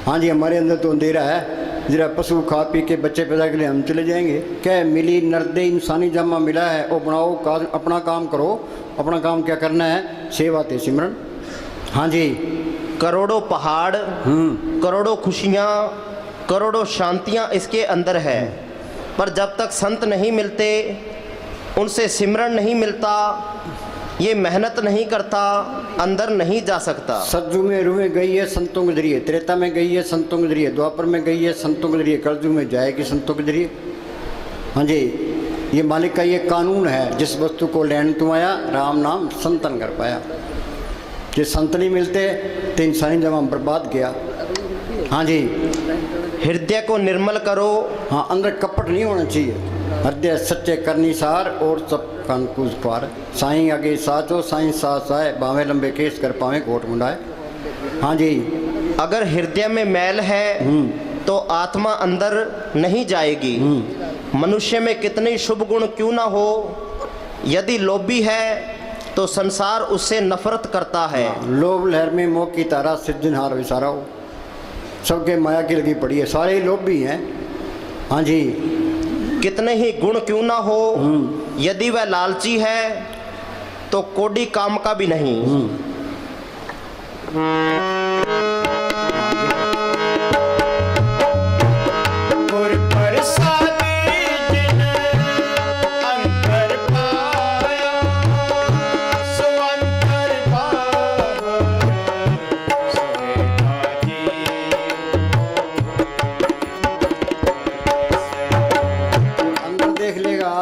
हाँ जी, हमारे अंदर तो अंधेरा है, जरा पशु खा पी के बच्चे पैदा के लिए हम चले जाएंगे। क्या मिली नर्दे इंसानी जामा मिला है, वो बनाओ अपना काम करो। अपना काम क्या करना है, सेवा ते सिमरन। हाँ जी, करोड़ों पहाड़, करोड़ों खुशियाँ, करोड़ों शांतियाँ इसके अंदर है। पर जब तक संत नहीं मिलते, उनसे सिमरन नहीं मिलता, ये मेहनत नहीं करता, अंदर नहीं जा सकता। सतयुग में रूह गई है संतों के जरिए, त्रेता में गई है संतों के जरिए, द्वापर में गई है संतों के जरिए, कलयुग में जाएगी संतों के जरिए। हाँ जी, ये मालिक का ये कानून है, जिस वस्तु को लेने तुम आया, राम नाम संतन कर पाया। ये संत नहीं मिलते तो इंसानी जमा बर्बाद गया। हाँ जी, हृदय को निर्मल करो। हाँ, अंदर कपट नहीं होना चाहिए। हृदय सच्चे करनी सार और सब कंकूज पार। साईं आगे साचो साईं सास आए, बावे लंबे केस कर पावे कोट मुंडाए। हाँ जी, अगर हृदय में मैल है तो आत्मा अंदर नहीं जाएगी। मनुष्य में कितने शुभ गुण क्यों ना हो, यदि लोभी है तो संसार उससे नफरत करता है। लोभ लहर में मोह की तारा, सिद्धिनहार विसारा हो। सबके माया की लगी पड़ी है, सारे ही लोभी हैं। हाँ जी, कितने ही गुण क्यों ना हो, यदि वह लालची है तो कोडी काम का भी नहीं। गुर प्रसादी जिन अंतर पाया, सो अंतर पावन सोहे जी। अंदर देख लेगा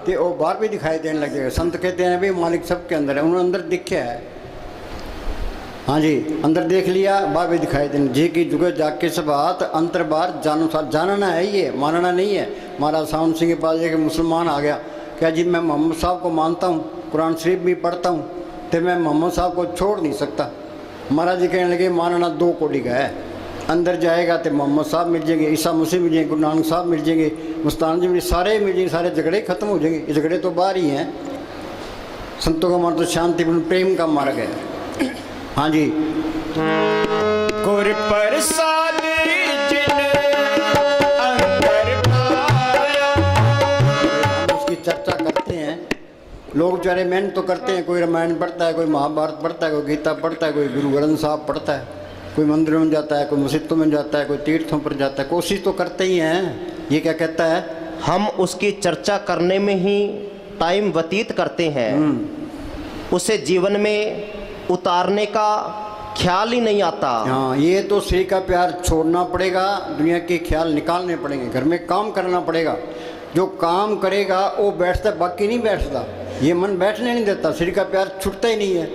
तो वो बाहर भी दिखाई देने लगेगा। संत कहते हैं भी मालिक सबके अंदर है, उन्होंने अंदर दिखा है। हाँ जी, अंदर देख लिया, बाहर भी दिखाई देने। जी की जुगे जाग के सब बात, अंतर बाहर जानो साथ, जानना है, ये मानना नहीं है। महाराज सावन सिंह के पास एक मुसलमान आ गया, क्या जी मैं मोहम्मद साहब को मानता हूँ, कुरान शरीफ भी पढ़ता हूँ, तो मैं मोहम्मद साहब को छोड़ नहीं सकता। महाराज जी कहने लगे मानना दो कोटि का है, अंदर जाएगा तो मोहम्मद साहब मिल जाएंगे, ईसा मसीह मिल जाएंगे, गुरु नानक साहब मिल जाएंगे, मुस्तान जी मिल, सारे मिल जाएंगे, सारे झगड़े खत्म हो जाएंगे। ये झगड़े तो बाहर ही हैं। संतों का मार्ग तो शांतिपूर्ण प्रेम का मार्ग है। हाँ जी, गुर प्रसादी जिन अंतर पाया। उसकी चर्चा करते हैं लोग, बेचारे मेहनत तो करते हैं, कोई रामायण पढ़ता है, कोई महाभारत पढ़ता है, कोई गीता पढ़ता है, कोई गुरु ग्रंथ साहब पढ़ता है, कोई मंदिरों में जाता है, कोई मस्जिदों में जाता है, कोई तीर्थों पर जाता है, कोशिश तो करते ही हैं। ये क्या कहता है, हम उसकी चर्चा करने में ही टाइम व्यतीत करते हैं, उसे जीवन में उतारने का ख्याल ही नहीं आता। हाँ, ये तो श्री का प्यार छोड़ना पड़ेगा, दुनिया के ख्याल निकालने पड़ेंगे, घर में काम करना पड़ेगा। जो काम करेगा वो बैठता, बाकी नहीं बैठता। ये मन बैठने नहीं देता, श्री का प्यार छूटता ही नहीं है।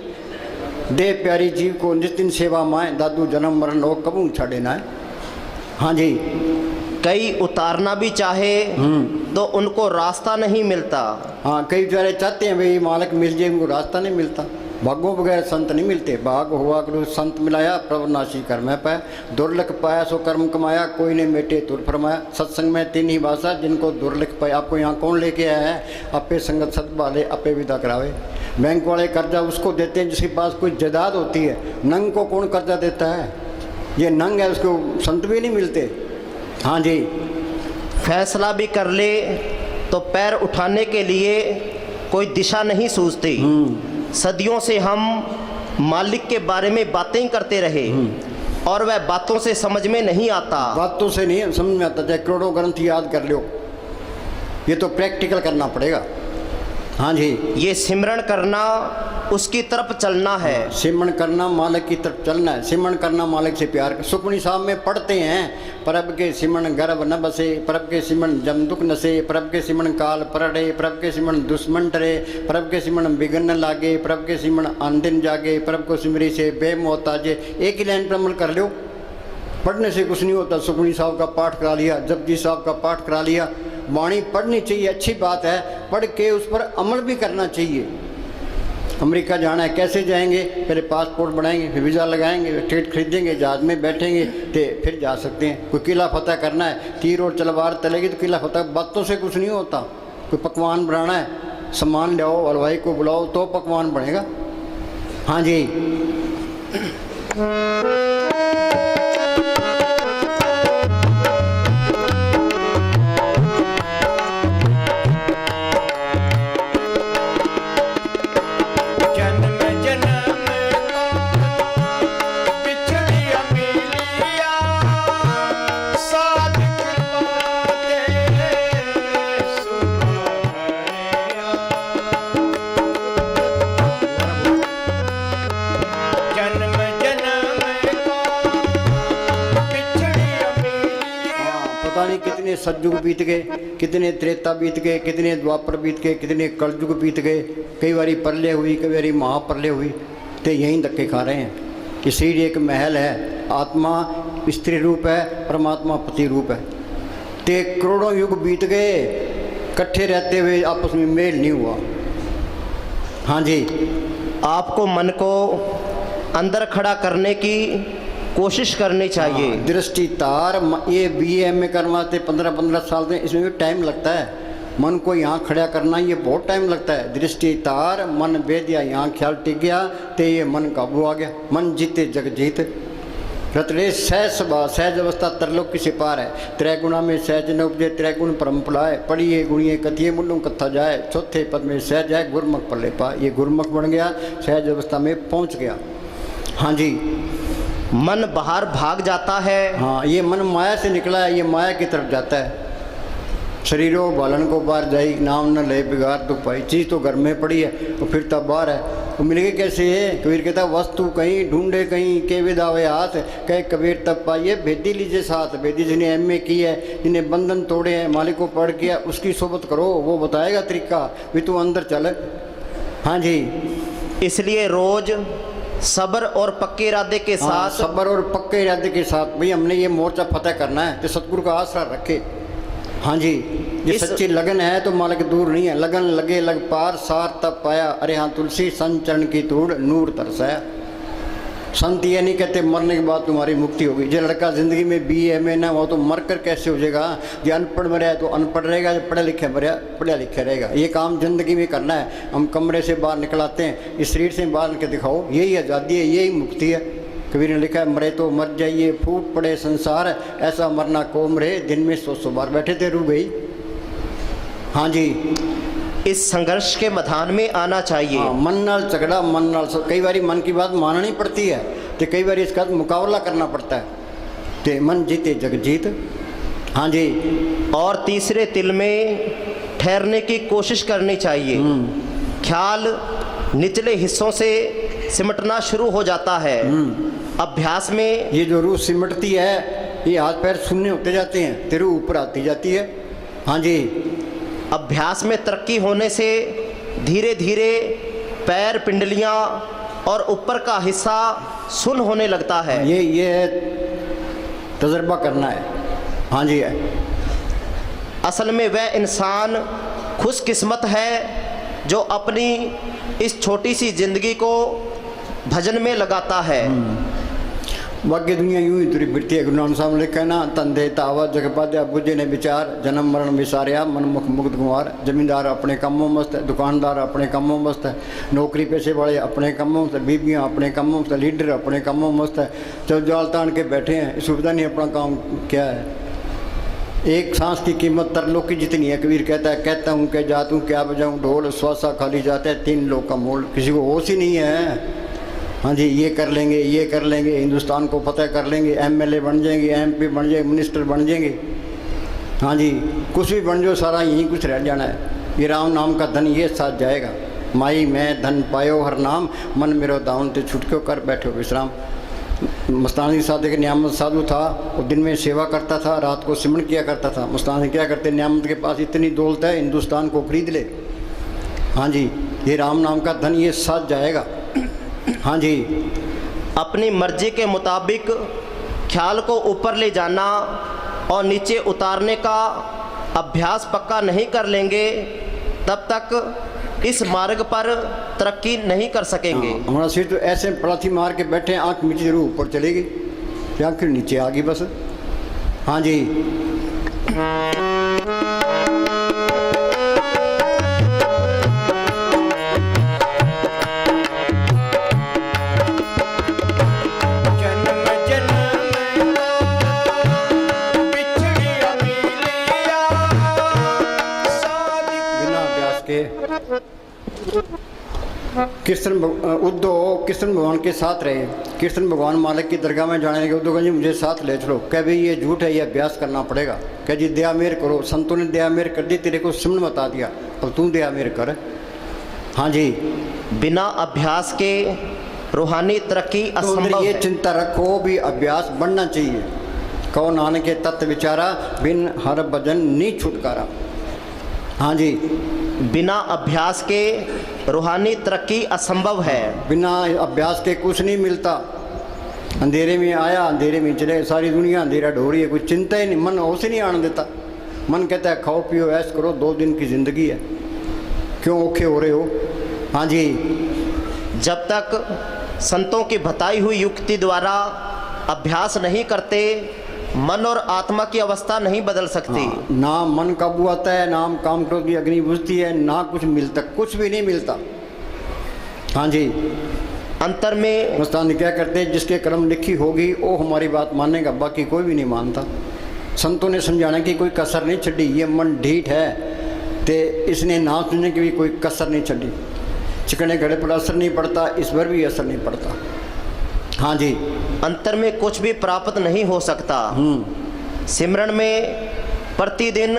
दे प्यारी जीव को नितिन सेवा माए, दादू जन्म मरण लोग कबू छाड़े ना है। हाँ जी, कई उतारना भी चाहे तो उनको रास्ता नहीं मिलता। हाँ, कई बेचारे चाहते हैं भाई मालिक मिल जाए, उनको रास्ता नहीं मिलता। भागों बगैर संत नहीं मिलते। भाग हुआ करो संत मिलाया, प्रभुनाशी कर मैं पाया, दुर्लख पाया सो कर्म कमाया, कोई ने मेटे तुर फरमाया। सत्संग में तीन ही भाषा, जिनको दुर्लख पाया। आपको यहाँ कौन लेके आया है, अपे संगत सत वाले अपे विदा करावे। बैंक वाले कर्जा उसको देते हैं जिसके पास कोई जायदाद होती है, नंग को कौन कर्जा देता है, ये नंग है, उसको संत भी नहीं मिलते। हाँ जी, फैसला भी कर ले तो पैर उठाने के लिए कोई दिशा नहीं सूझती। सदियों से हम मालिक के बारे में बातें ही करते रहे और वह बातों से समझ में नहीं आता। बातों से नहीं समझ में आता, चाहे करोड़ों ग्रंथ याद कर लो, ये तो प्रैक्टिकल करना पड़ेगा। हाँ जी, ये सिमरण करना उसकी तरफ चलना है। सिमरण करना मालिक की तरफ चलना है, सिमरण करना मालिक से प्यार। सुखमनी साहब में पढ़ते हैं, प्रभ के सिमरण गर्भ न बसे, प्रभ के सिमरण जम दुख नसे, प्रभ के सिमरण काल परड़े, प्रभ के सिमरण दुश्मन डरे, प्रभ के सिमरण बिगन न लागे, प्रभ के सिमरण आंदिन जागे, प्रभ को सिमरी से बेमोहताजे। एक ही लाइन पर अमल कर लो, पढ़ने से कुछ नहीं होता। सुखमनी साहब का पाठ करा लिया, जपजी साहब का पाठ करा लिया, वाणी पढ़नी चाहिए, अच्छी बात है, पढ़ के उस पर अमल भी करना चाहिए। अमेरिका जाना है, कैसे जाएंगे? पहले पासपोर्ट बनाएंगे, फिर वीज़ा लगाएंगे, टिकट खरीदेंगे, जहाज में बैठेंगे तो फिर जा सकते हैं। कोई किला फतह करना है, तीर और तलवार चलेगी तो किला फतह, बातों से कुछ नहीं होता। कोई पकवान बनाना है, सामान लाओ, हलवाई को बुलाओ तो पकवान बनेगा। हाँ जी, कितने सतयुग बीत गए, कितने त्रेता बीत गए, कितने द्वापर बीत गए, कितने कलयुग बीत गए। कई बारी प्रलय हुई, कई बारी महाप्रलय हुई, तो यहीं धक्के खा रहे हैं। कि शरीर एक महल है, आत्मा स्त्री रूप है, परमात्मा पति रूप है। ते करोड़ों युग बीत गए, इकट्ठे रहते हुए आपस में मेल नहीं हुआ। हाँ जी, आपको मन को अंदर खड़ा करने की कोशिश करनी चाहिए। दृष्टि तार, ये BA करवाते 15-15 साल में, इसमें भी टाइम लगता है। मन को यहाँ खड़ा करना ये बहुत टाइम लगता है। दृष्टि तार, मन भेद दिया, यहाँ ख्याल टिक गया तो ये मन काबू आ गया। मन जीते जग जीत, रतरे सहज स्वभाव, सहज अवस्था तरलोक से पार है। त्रैगुणा में सहज न उपजे, त्रैगुण परम फुलाए, पढ़िए गुणिए कथिए मुल्लों कथा जाए, चौथे पद में सहज है गुरमुख पल्ले पा। ये गुरमुख बन गया, सहज अवस्था में पहुँच गया। हाँ जी, मन बाहर भाग जाता है। हाँ, ये मन माया से निकला है, ये माया की तरफ जाता है। शरीरों बालन को बाहर जाई, नाम न ले बिगाड़ तो पाई। चीज़ तो घर में पड़ी है, तो फिर तब बाहर है, वो मिल गई कैसे है? कबीर कहता वस्तु कहीं ढूंढे कहीं, के विदावे हाथ, कहे कबीर तब पाइए भेदी लीजिए साथ। भेदी जिन्हें MA की है, जिन्हें बंधन तोड़े हैं, मालिक को पढ़ किया, उसकी सोबत करो, वो बताएगा तरीका, भी तू अंदर चल। हाँ जी, इसलिए रोज सब्र और पक्के इरादे के साथ, सब्र और पक्के इरादे के साथ भाई हमने ये मोर्चा फतेह करना है, तो सतगुरु का आसरा रखे। हाँ जी, ये सच्ची लगन है तो मालिक दूर नहीं है। लगन लगे लग पार, सार तब पाया, अरे हाँ तुलसी संचरण की तूड़ नूर तरसाया। संत ये नहीं कहते मरने के बाद तुम्हारी मुक्ति होगी। जो लड़का ज़िंदगी में BA ना हो तो मर कर कैसे हो जाएगा? जो अनपढ़ मरा है तो अनपढ़ रहेगा, जो पढ़े लिखे मरा पढ़ा लिखा रहेगा। ये काम ज़िंदगी में करना है। हम कमरे से बाहर निकलाते हैं, इस शरीर से बाहर निकल दिखाओ, यही आज़ादी है, यही मुक्ति है। कबीर ने लिखा है मरे तो मर जाइए, फूट पड़े संसार, ऐसा मरना कौम रहे, दिन में 100 बार। बैठे थे रू गई। हाँ जी, इस संघर्ष के मैदान में आना चाहिए। हाँ, मन नाल झगड़ा, मन नाल कई बारी मन की बात माननी पड़ती है, तो कई बार इसका मुकाबला करना पड़ता है। तो मन जीते जग जीत। हाँ जी, और तीसरे तिल में ठहरने की कोशिश करनी चाहिए। ख्याल निचले हिस्सों से सिमटना शुरू हो जाता है। अभ्यास में ये जो रूह सिमटती है, ये हाथ पैर शून्य होते जाते हैं, तेरे ऊपर आती जाती है। हाँ जी, अभ्यास में तरक्की होने से धीरे धीरे पैर, पिंडलियां और ऊपर का हिस्सा सुन्न होने लगता है। ये तजर्बा करना है। हाँ जी, है। असल में वह इंसान खुशकिस्मत है जो अपनी इस छोटी सी जिंदगी को भजन में लगाता है। बाकी दुनिया यूं ही तुरी फिरती है। गुरु नानक साहब ने लिखा ना, तंधे तावा जग पाद्या, बुझे ने विचार, जन्म मरण विसारिया, मनमुख मुक्त कुमार। जमींदार अपने कामों मस्त है, दुकानदार अपने कामों मस्त है, नौकरी पेशे वाले अपने कामों मस्त है, बीबियाँ अपने कामों मस्त है, लीडर अपने कामों मस्त है। जब जाल तान के बैठे हैं, इस सुविधा नहीं अपना काम क्या है। एक सांस की कीमत तरलोक की जितनी है। कबीर कहता हूँ क्या जात हूँ क्या बजाऊँ ढोल, श्वासा खाली जाता है 3 लोग का मोल। किसी को होश ही नहीं है। हाँ जी, ये कर लेंगे, ये कर लेंगे, हिंदुस्तान को फतेह कर लेंगे, MLA बन जाएंगे, MP बन जाएंगे, मिनिस्टर बन जाएंगे। हाँ जी, कुछ भी बन जाओ, सारा यहीं कुछ रह जाना है। ये राम नाम का धन ये साथ जाएगा। माई मैं धन पायो हर नाम, मन मेरो दाउन ते छुटक्यो कर बैठो विश्राम। मस्तानी साधु के नियामत साधु था, वो दिन में सेवा करता था, रात को सिमरन किया करता था। मस्तानी क्या करते, नियामत के पास इतनी दौलत है, हिंदुस्तान को खरीद ले। हाँ जी, ये राम नाम का धन ये साथ जाएगा। हाँ जी, अपनी मर्जी के मुताबिक ख्याल को ऊपर ले जाना और नीचे उतारने का अभ्यास पक्का नहीं कर लेंगे, तब तक इस मार्ग पर तरक्की नहीं कर सकेंगे। हमारा सिर तो ऐसे पलाथी मार के बैठे हैं, आँख नीचे जरूर ऊपर चलेगी, या फिर नीचे आ गई बस। हाँ जी, जन्म जन्म बिछड़िया मिलिया साथ। बिना अभ्यास के उद्धव कृष्ण भगवान के साथ रहे। कृष्ण भगवान मालिक की दरगाह में जाने लगे। उद्धव जी मुझे साथ ले चलो। कह भाई ये झूठ है, ये अभ्यास करना पड़ेगा। कह जी दया मेर करो, संतों ने दया मेर कर दी, तेरे को सिमरन बता दिया, अब तू दया मेर कर। हाँ जी, बिना अभ्यास के रूहानी तरक्की तो असंभव ये है। चिंता रखो भी अभ्यास बढ़ना चाहिए। कहो नानक के तत्व विचारा, बिन हर भजन नी छुटकारा। हाँ जी, बिना अभ्यास के रूहानी तरक्की असंभव है। बिना अभ्यास के कुछ नहीं मिलता। अंधेरे में आया, अंधेरे में चले, सारी दुनिया अंधेरा ढो रही है, कुछ चिंता ही नहीं, मन उसे नहीं आने देता। मन कहता है खाओ पियो ऐश करो, 2 दिन की ज़िंदगी है, क्यों औखे हो रहे हो। हाँ जी, जब तक संतों की बताई हुई युक्ति द्वारा अभ्यास नहीं करते, मन और आत्मा की अवस्था नहीं बदल सकती। हाँ, ना मन काबू आता है, ना काम क्रोध की अग्नि बुझती है, ना कुछ मिलता, कुछ भी नहीं मिलता। हाँ जी, अंतर में मस्तानी क्या करते हैं, जिसके कर्म लिखी होगी वो हमारी बात मानेगा, बाकी कोई भी नहीं मानता। संतों ने समझाने की कोई कसर नहीं छड़ी। ये मन ढीठ है तो इसने ना सुनने की भी कोई कसर नहीं छड़ी। चिकने घड़े पर असर नहीं पड़ता, इस पर भी असर नहीं पड़ता। हाँ जी, अंतर में कुछ भी प्राप्त नहीं हो सकता। सिमरन में प्रतिदिन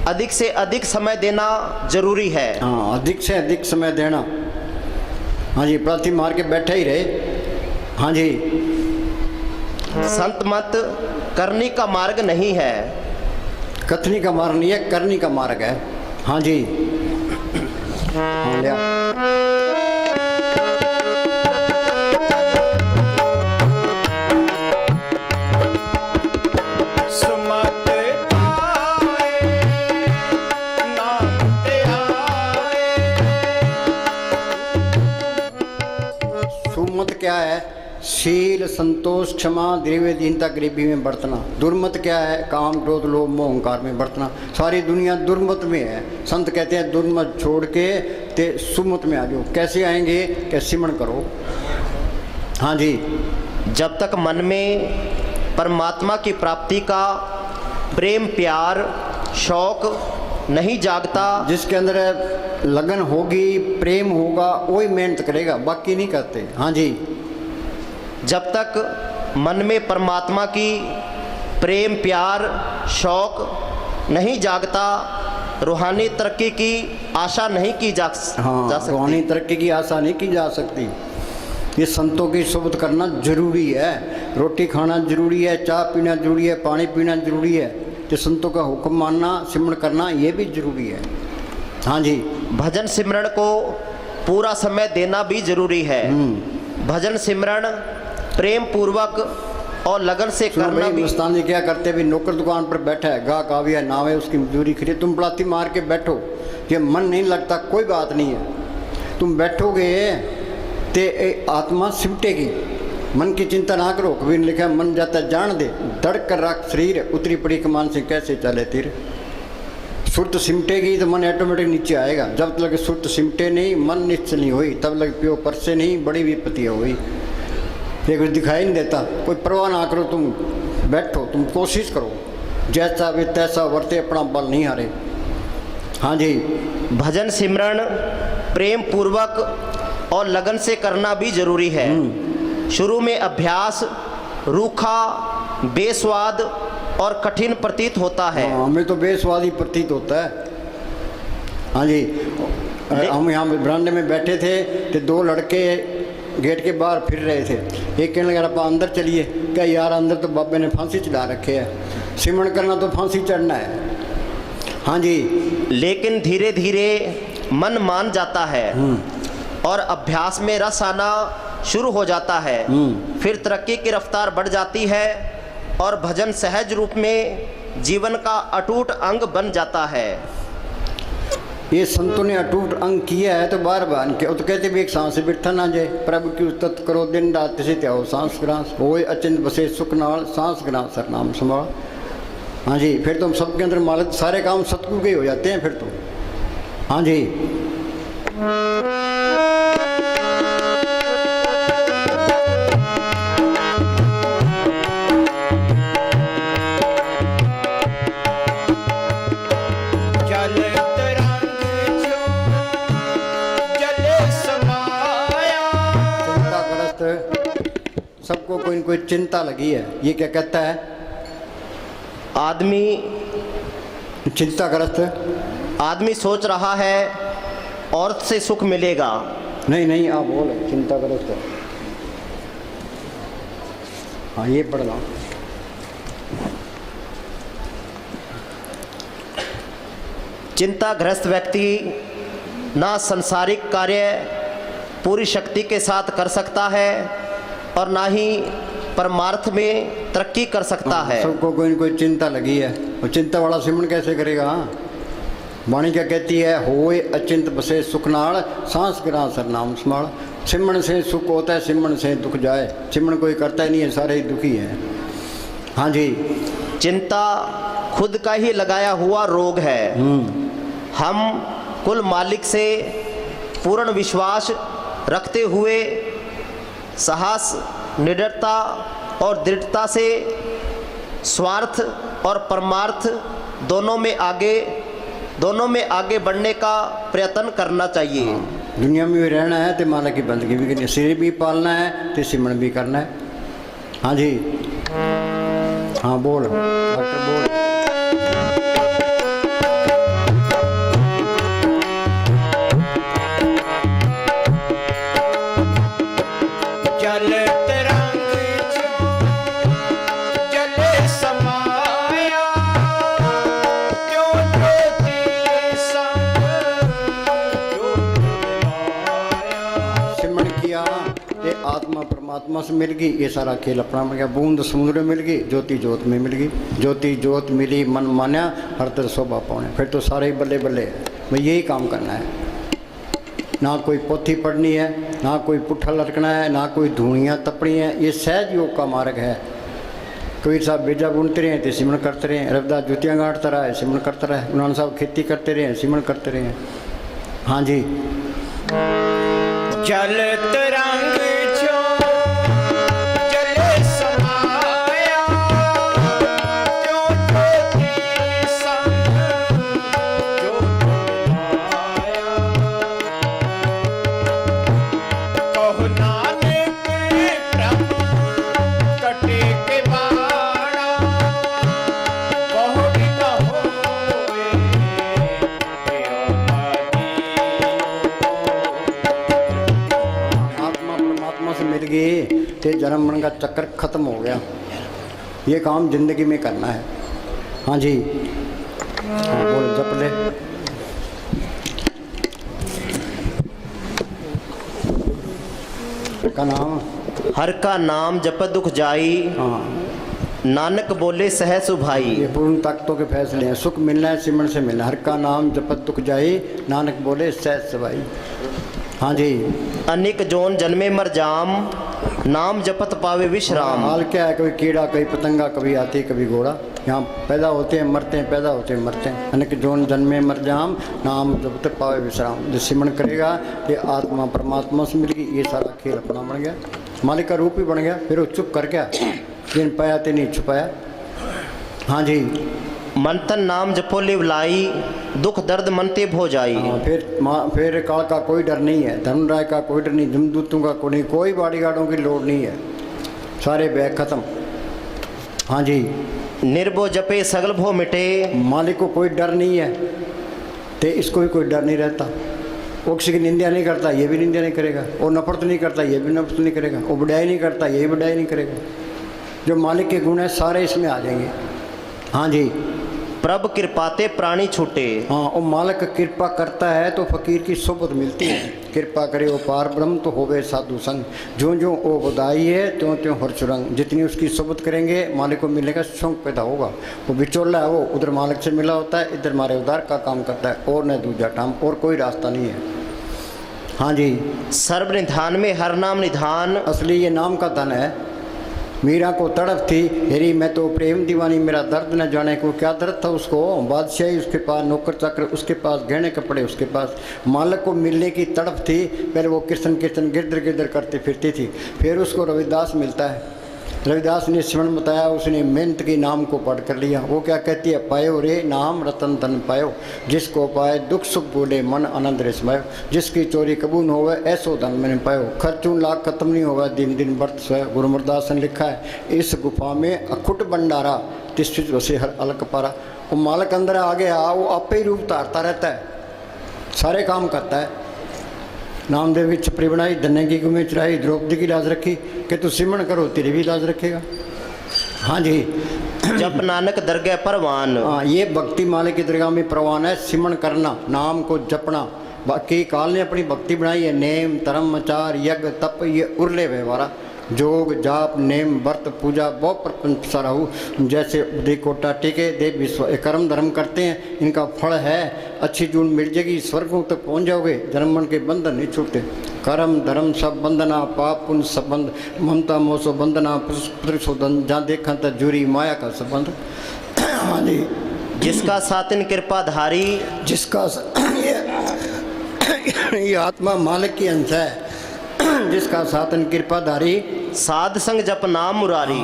अधिक से अधिक समय देना जरूरी है। हाँ, अधिक से अधिक समय देना। हाँ जी, प्रार्थी मार के बैठे ही रहे। हाँ जी, संत मत करनी का मार्ग नहीं है, कथनी का मार्ग नहीं है, करनी का मार्ग है। हाँ जी, हाँ लिया। सुमत आए नाम ते आए। सुमत क्या है, शील संतोष क्षमा द्रव्य दीनता गरीबी में बरतना। दुर्मत क्या है, काम क्रोध लोभ मोह अहंकार में बरतना। सारी दुनिया दुर्मत में है। संत कहते हैं दुर्मत छोड़ के ते सुमत में आ जाओ। कैसे आएंगे, क्या सिमरन करो। हाँ जी, जब तक मन में परमात्मा की प्राप्ति का प्रेम प्यार शौक नहीं जागता, जिसके अंदर लगन होगी प्रेम होगा वही मेहनत करेगा, बाकी नहीं करते। हाँ जी, जब तक मन में परमात्मा की प्रेम प्यार शौक नहीं जागता, रूहानी तरक्की की आशा नहीं की जा हाँ, सकती। रूहानी तरक्की की आशा नहीं की जा सकती। ये संतों की सोबत करना जरूरी है। रोटी खाना जरूरी है, चाय पीना जरूरी है, पानी पीना जरूरी है। तो संतों का हुक्म मानना सिमरन करना ये भी जरूरी है। हाँ जी, भजन सिमरन को पूरा समय देना भी जरूरी है। भजन सिमरन प्रेम पूर्वक और लगन से करना भी। हिंदुस्तान क्या करते भी, नौकर दुकान पर बैठा है, गाहक आ गया, नाव है, उसकी मजदूरी खरीद, तुम पलाती मार के बैठो, ये मन नहीं लगता, कोई बात नहीं है। तुम बैठोगे ते आत्मा सिमटेगी। मन की चिंता ना करो। कबीर ने लिखा मन जाता जान दे, धड़ कर रख शरीर, उतरी पड़ी कमान से कैसे चले तीर। सुरत सिमटेगी तो मन ऑटोमेटिक नीचे आएगा। जब तक सुरत सिमटे नहीं, मन निश्चल नहीं हुई, तब लग प्यो पर से नहीं, बड़ी विपत्ति हुई। ये कुछ दिखाई नहीं देता, कोई परवाह ना करो, तुम बैठो, तुम कोशिश करो। जैसा भी तैसा वर्ते, अपना बल नहीं हारे। हाँ जी, भजन सिमरन प्रेम पूर्वक और लगन से करना भी जरूरी है। शुरू में अभ्यास रूखा, बेस्वाद और कठिन प्रतीत होता है। हाँ, हमें तो बेस्वादी प्रतीत होता है। हाँ जी, हम यहाँ बरामदे में बैठे थे तो दो लड़के गेट के बाहर फिर रहे थे। एक कहने लगा आप अंदर चलिए, क्या यार अंदर तो बाबे ने फांसी चढ़ा रखे है, सिमरन करना तो फांसी चढ़ना है। हाँ जी, लेकिन धीरे धीरे मन मान जाता है और अभ्यास में रस आना शुरू हो जाता है। फिर तरक्की की रफ्तार बढ़ जाती है और भजन सहज रूप में जीवन का अटूट अंग बन जाता है। ये संतों ने अटूट अंग किया है तो बार बार के तो कहते भी एक सांस से बिरथा ना जाए, प्रभु की उस्तत करो दिन रात से त्याओ सांस ग्रास होए अचिंत बसे सुख नाल सांस ग्रास सर नाम संभाल। हाँ जी, फिर तो सबके अंदर मालिक सारे काम सतगुरु के हो जाते हैं फिर तो। हाँ जी, जल तरंग जो जले समाया। चिंताग्रस्त सबको कोई न कोई चिंता लगी है। ये क्या कहता है? आदमी चिंताग्रस्त आदमी सोच रहा है औरत से सुख मिलेगा। नहीं नहीं, आप बोलो चिंताग्रस्त। हाँ, ये पढ़ना। चिंताग्रस्त व्यक्ति ना संसारिक कार्य पूरी शक्ति के साथ कर सकता है और ना ही परमार्थ में तरक्की कर सकता है। सबको कोई न कोई चिंता लगी है, और चिंता वाला सिमरन कैसे करेगा? वाणी क्या कहती है? होए अचिंत बसे सुख नाल सांस गिरा सर नाम स्मरण। सिमरन से सुख होता है, सिमरन से दुख जाए। सिमरन कोई करता ही नहीं है, सारे ही दुखी हैं। हाँ जी, चिंता खुद का ही लगाया हुआ रोग है। हम कुल मालिक से पूर्ण विश्वास रखते हुए साहस, निडरता और दृढ़ता से स्वार्थ और परमार्थ दोनों में आगे बढ़ने का प्रयत्न करना चाहिए। दुनिया में भी रहना है तो मालिक की बंदगी भी करनी है, शरीर भी पालना है तो सिमरन भी करना है। हाँ जी, हाँ बोल डॉक्टर बोल। जल तरंग जो जले समाया। क्यों ज्योति संग ज्योत मिलाया। सिमरन किया ये आत्मा परमात्मा से मिल गई, ये सारा खेल अपना मिल गया। बूंद समुद्र में मिल गई, ज्योति ज्योत में मिल गई। ज्योति ज्योत मिली मन मान्या, हर तरह शोभा पाने। फिर तो सारे ही बल्ले बल्ले भाई, यही काम करना है। ना कोई पोथी पढ़नी है, ना कोई पुट्ठा लटकना है, ना कोई धूणियाँ तपनी है। ये सहज योग का मार्ग है। कबीर साहब बेजा बुनते रहे तो सिमरन करते रहे, रविदास जुतियाँ गांठता रहा है, सिमरन करता रहे, उन्होंने साहब खेती करते रहे, सिमरन करते रहे। हाँ जी, जल तरंग जो जले समाया। क्यों ज्योति संग ज्योत मिलाया। कहो नानक प्रभु कटे के बाड़ा। बहु बिना होए आत्मा परमात्मा से मिल गई तो जन्म मरण का चक्कर खत्म हो गया। ये काम जिंदगी में करना है। हाँ जी, हाँ बोल जप ले। का नाम हर का नाम जप दुख जाई, हाँ, नानक बोले सह सुभाई। ये पूर्ण ताकतों के फैसले हैं। सुख मिलना है सिमरन से मिलना। हर का नाम जपत दुख जाई, नानक बोले सहज सवाई। हाँ जी, अनेक जोन जन्मे मर जाम, नाम जपत पावे विश्राम। हाल क्या है? कभी कीड़ा, कभी पतंगा, कभी हाथी, कभी घोड़ा। यहाँ पैदा होते हैं मरते हैं, पैदा होते हैं मरते हैं। अनेक जोन जन्मे मर जाम, नाम जपत पावे विश्राम। जो सिमरन करेगा ये आत्मा परमात्मा से मिल गई। ये सारा खेल अपना बन गया, मालिक का रूप ही बन गया। फिर वो चुप कर गया, जिन पाया ते नहीं छुपाया। हाँ जी। मन तन नाम जपो लिवलाई, दुख दर्द मन ते भो जाई। हाँ, फिर काल का कोई डर नहीं है, धर्मराय का कोई डर नहीं, जमदूतों का कोई नहीं, कोई बॉडीगार्डों की लोड नहीं है, सारे बैग खत्म। हाँ जी। निर्भो जपे सगल भो मिटे, मालिक को कोई डर नहीं है, तो इसको भी कोई डर नहीं रहता। वो किसी की निंदा नहीं करता, ये भी निंदा नहीं करेगा। वो नफरत नहीं करता, ये भी नफरत नहीं करेगा। वो बढ़ाई नहीं करता, ये भी बढ़ाई नहीं करेगा। जो मालिक के गुण है सारे इसमें आ जाएंगे। हाँ जी। प्रभ कृपाते प्राणी छूटे। हाँ, वो मालिक कृपा करता है तो फकीर की सोबत मिलती है। कृपा करे वो पार ब्रह्म तो होवे साधु संग, जो जो वो बधाई है त्यों त्यों हर चुरंग। जितनी उसकी सोबत करेंगे मालिक को मिलने का शौक पैदा होगा। वो बिचौला है, वो उधर मालिक से मिला होता है, इधर मारे उधार का काम करता है, और न दूजा टाम, और कोई रास्ता नहीं है। हाँ जी। सर्व निधान में हर नाम निधान, असली ये नाम का धन है। मीरा को तड़प थी, हेरी मैं तो प्रेम दीवानी, मेरा दर्द न जाने को क्या दर्द था उसको। बादशाही उसके पास, नौकर चाकर उसके पास, गहने कपड़े उसके पास, मालिक को मिलने की तड़प थी। पहले वो कीर्तन कीर्तन गिरधर गिरधर करती फिरती थी। फिर उसको रविदास मिलता है। रविदास ने स्मरण बताया, उसने मेहनत की नाम को पढ़ कर लिया। वो क्या कहती है, पायो रे नाम रतन धन पायो, जिसको पाए दुख सुख बोले मन आनंद रे समायो। जिसकी चोरी कबूल होवे ऐसो धन मैंने पायो, खर्चून लाख खत्म नहीं होगा दिन दिन बर्त सोया। गुरु अमरदास ने लिखा है, इस गुफा में अखुट भंडारा, तिष्ठित वसे हर अलग पारा। वो मालिक अंदर आ गया, वो आपे ही रूप धारता रहता है, सारे काम करता है। नामदेव की छपरी बनाई, धन्य की गुमे चढ़ाई, द्रौपदी की लाज रखी कि तू सिमरण करो तेरी भी लाज रखेगा। हाँ जी। जप नानक दरगाह परवान। हाँ, ये भक्ति मालिक की दरगाह में परवान है, सिमरण करना, नाम को जपना। बाकी काल ने अपनी भक्ति बनाई है, नेम धर्म आचार यज्ञ तप ये उर्ले व्यवहारा, जोग जाप नेम व्रत पूजा बहुत प्रपंच सारा हो। जैसे दे कोटा टीके दे विश्व कर्म धर्म करते हैं, इनका फल है अच्छी जून मिल जाएगी, स्वर्गों तक पहुंच जाओगे, जन्म मन के बंधन नहीं छूटते। कर्म धर्म सब बंधना, पाप पुण्य संबंध, ममता मोसो बंधना, शोधन जहाँ देखा तो जूरी माया का संबंध। हाँ जी। जिसका सातिन कृपाधारी, जिसका ये आत्मा मालिक की अंश है, जिसका सातन कृपाधारी, साध संग जप नाम मुरारी।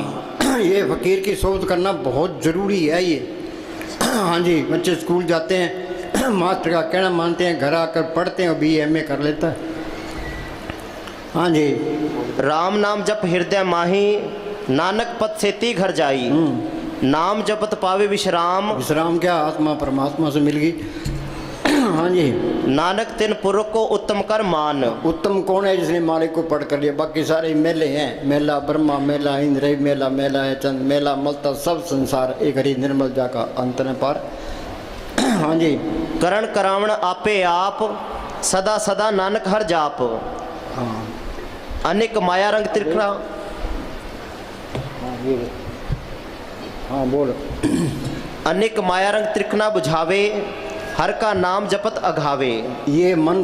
ये फकीर की सोच करना बहुत ज़रूरी है ये। हाँ जी। बच्चे स्कूल जाते हैं, मास्टर का कहना मानते हैं, घर आकर पढ़ते हैं, BA कर लेता है। हाँ जी। राम नाम जप हृदय माही, नानक पद सेती घर जाई। नाम जपत पावे विश्राम, विश्राम क्या, आत्मा परमात्मा से मिल गई। हाँ जी। नानक तिन पुरुष को उत्तम कर मान। उत्तम कौन है, जिसने मालिक को पढ़ कर लिया। बाकी सारे मेले हैं, मेला ब्रह्मा, मेला इंद्र, मेला मेला है चंद, मेला मलता सब संसार, एक हरि निर्मल जा का अंत न पार। हाँ जी। करण करावण आपे आप, सदा सदा नानक हर जाप। हाँ। अनेक माया रंग त्रिखना। हाँ बोल। अनेक माया रंग त्रिखना बुझावे, हर का नाम जपत अघावे। ये मन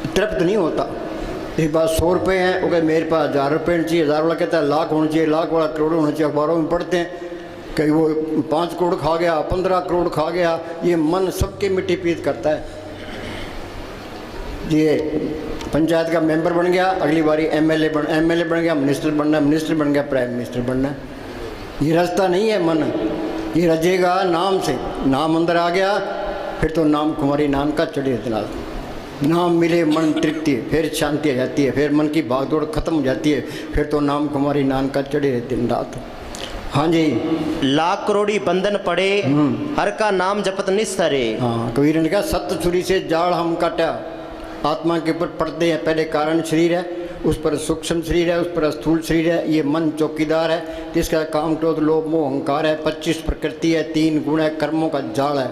तृप्त नहीं होता। एक बात 100 रुपये हैं, वो कहे मेरे पास 1000 रुपये चाहिए, 1000 वाला कहता है लाख होना चाहिए, लाख वाला करोड़ होना चाहिए। अखबारों में पढ़ते हैं कहीं वो 5 करोड़ खा गया, 15 करोड़ खा गया। ये मन सबके मिट्टी पीत करता है। ये पंचायत का मेंबर बन गया, अगली बारी MLA बन गया, मिनिस्टर बनना, मिनिस्टर बन गया, प्राइम मिनिस्टर बनना। ये रास्ता नहीं है मन, ये रजेगा नाम से। नाम अंदर आ गया फिर तो नाम कुमारी नाम का चढ़े दिनाल। नाम मिले मन तृप्ति, फिर शांति आ जाती है, फिर मन की भागदौड़ खत्म हो जाती है, फिर तो नाम कुमारी नाम का चढ़े दिन रात। हाँ जी। लाख करोड़ी बंधन पड़े, हर का नाम जपत निस्तरे। हाँ, कबीर ने कहा सत्य छुरी से जाड़ हम काटा। आत्मा के ऊपर पड़ते हैं, पहले कारण शरीर है, उस पर सूक्ष्म शरीर है, उस पर स्थूल शरीर है। ये मन चौकीदार है, जिसका काम क्रोध लोभ मोह अहंकार है, 25 प्रकृति है, 3 गुण है, कर्मों का जाल है।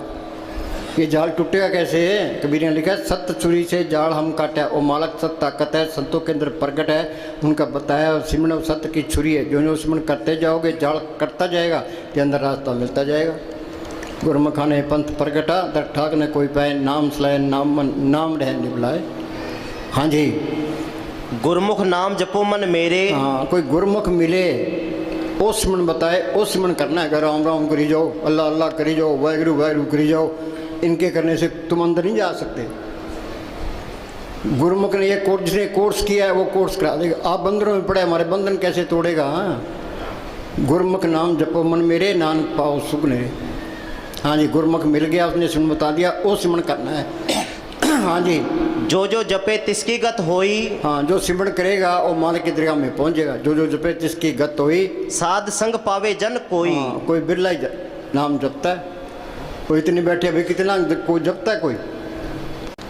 ये जाल टूटेगा कैसे? कबीर ने लिखा सत्य छुरी से जाल हम काटा। वो मालक सत्य ताकत है, संतों के अंदर प्रकट है, उनका बताया सिमरण सत्य की छुरी है। जो सिमरण करते जाओगे जाल कटता जाएगा, के अंदर रास्ता मिलता जाएगा। गुरमुख खाने पंथ प्रगटा, दर ठाक ने कोई पाए, नाम सलाए नाम रह निभलाए। हाँ जी। गुरमुख नाम जपो मन मेरे। हाँ, कोई गुरमुख मिले, ओ सिमरण बताए, ओ सिमरण करना है। राम राम करी जाओ, अल्लाह अल्लाह करी जाओ, वाहिगुरु वाहिगुरु करी जाओ। इनके करने से तुम अंदर नहीं जा सकते। गुरमुख ने ये कोर्स, जिसने कोर्स किया है वो कोर्स करा देगा। आप बंधनों में पड़े, हमारे बंधन कैसे तोड़ेगा? गुरमुख नाम जपो मन मेरे, नानक पाओ सुख ने। हाँ जी, गुरमुख मिल गया, उसने सुन बता दिया, वो सिमरन करना है। हाँ जी, जो जो जपे तिसकी गत होई, हाँ, जो सिमरन करेगा वो मालिक की दरगाह में पहुंचेगा। जो जो जपे तिसकी गत होई, साध संग पावे जन कोई। हाँ, कोई बिरला ही नाम जपता है, कोई इतने बैठे अभी कितना कोई जपता है। कोई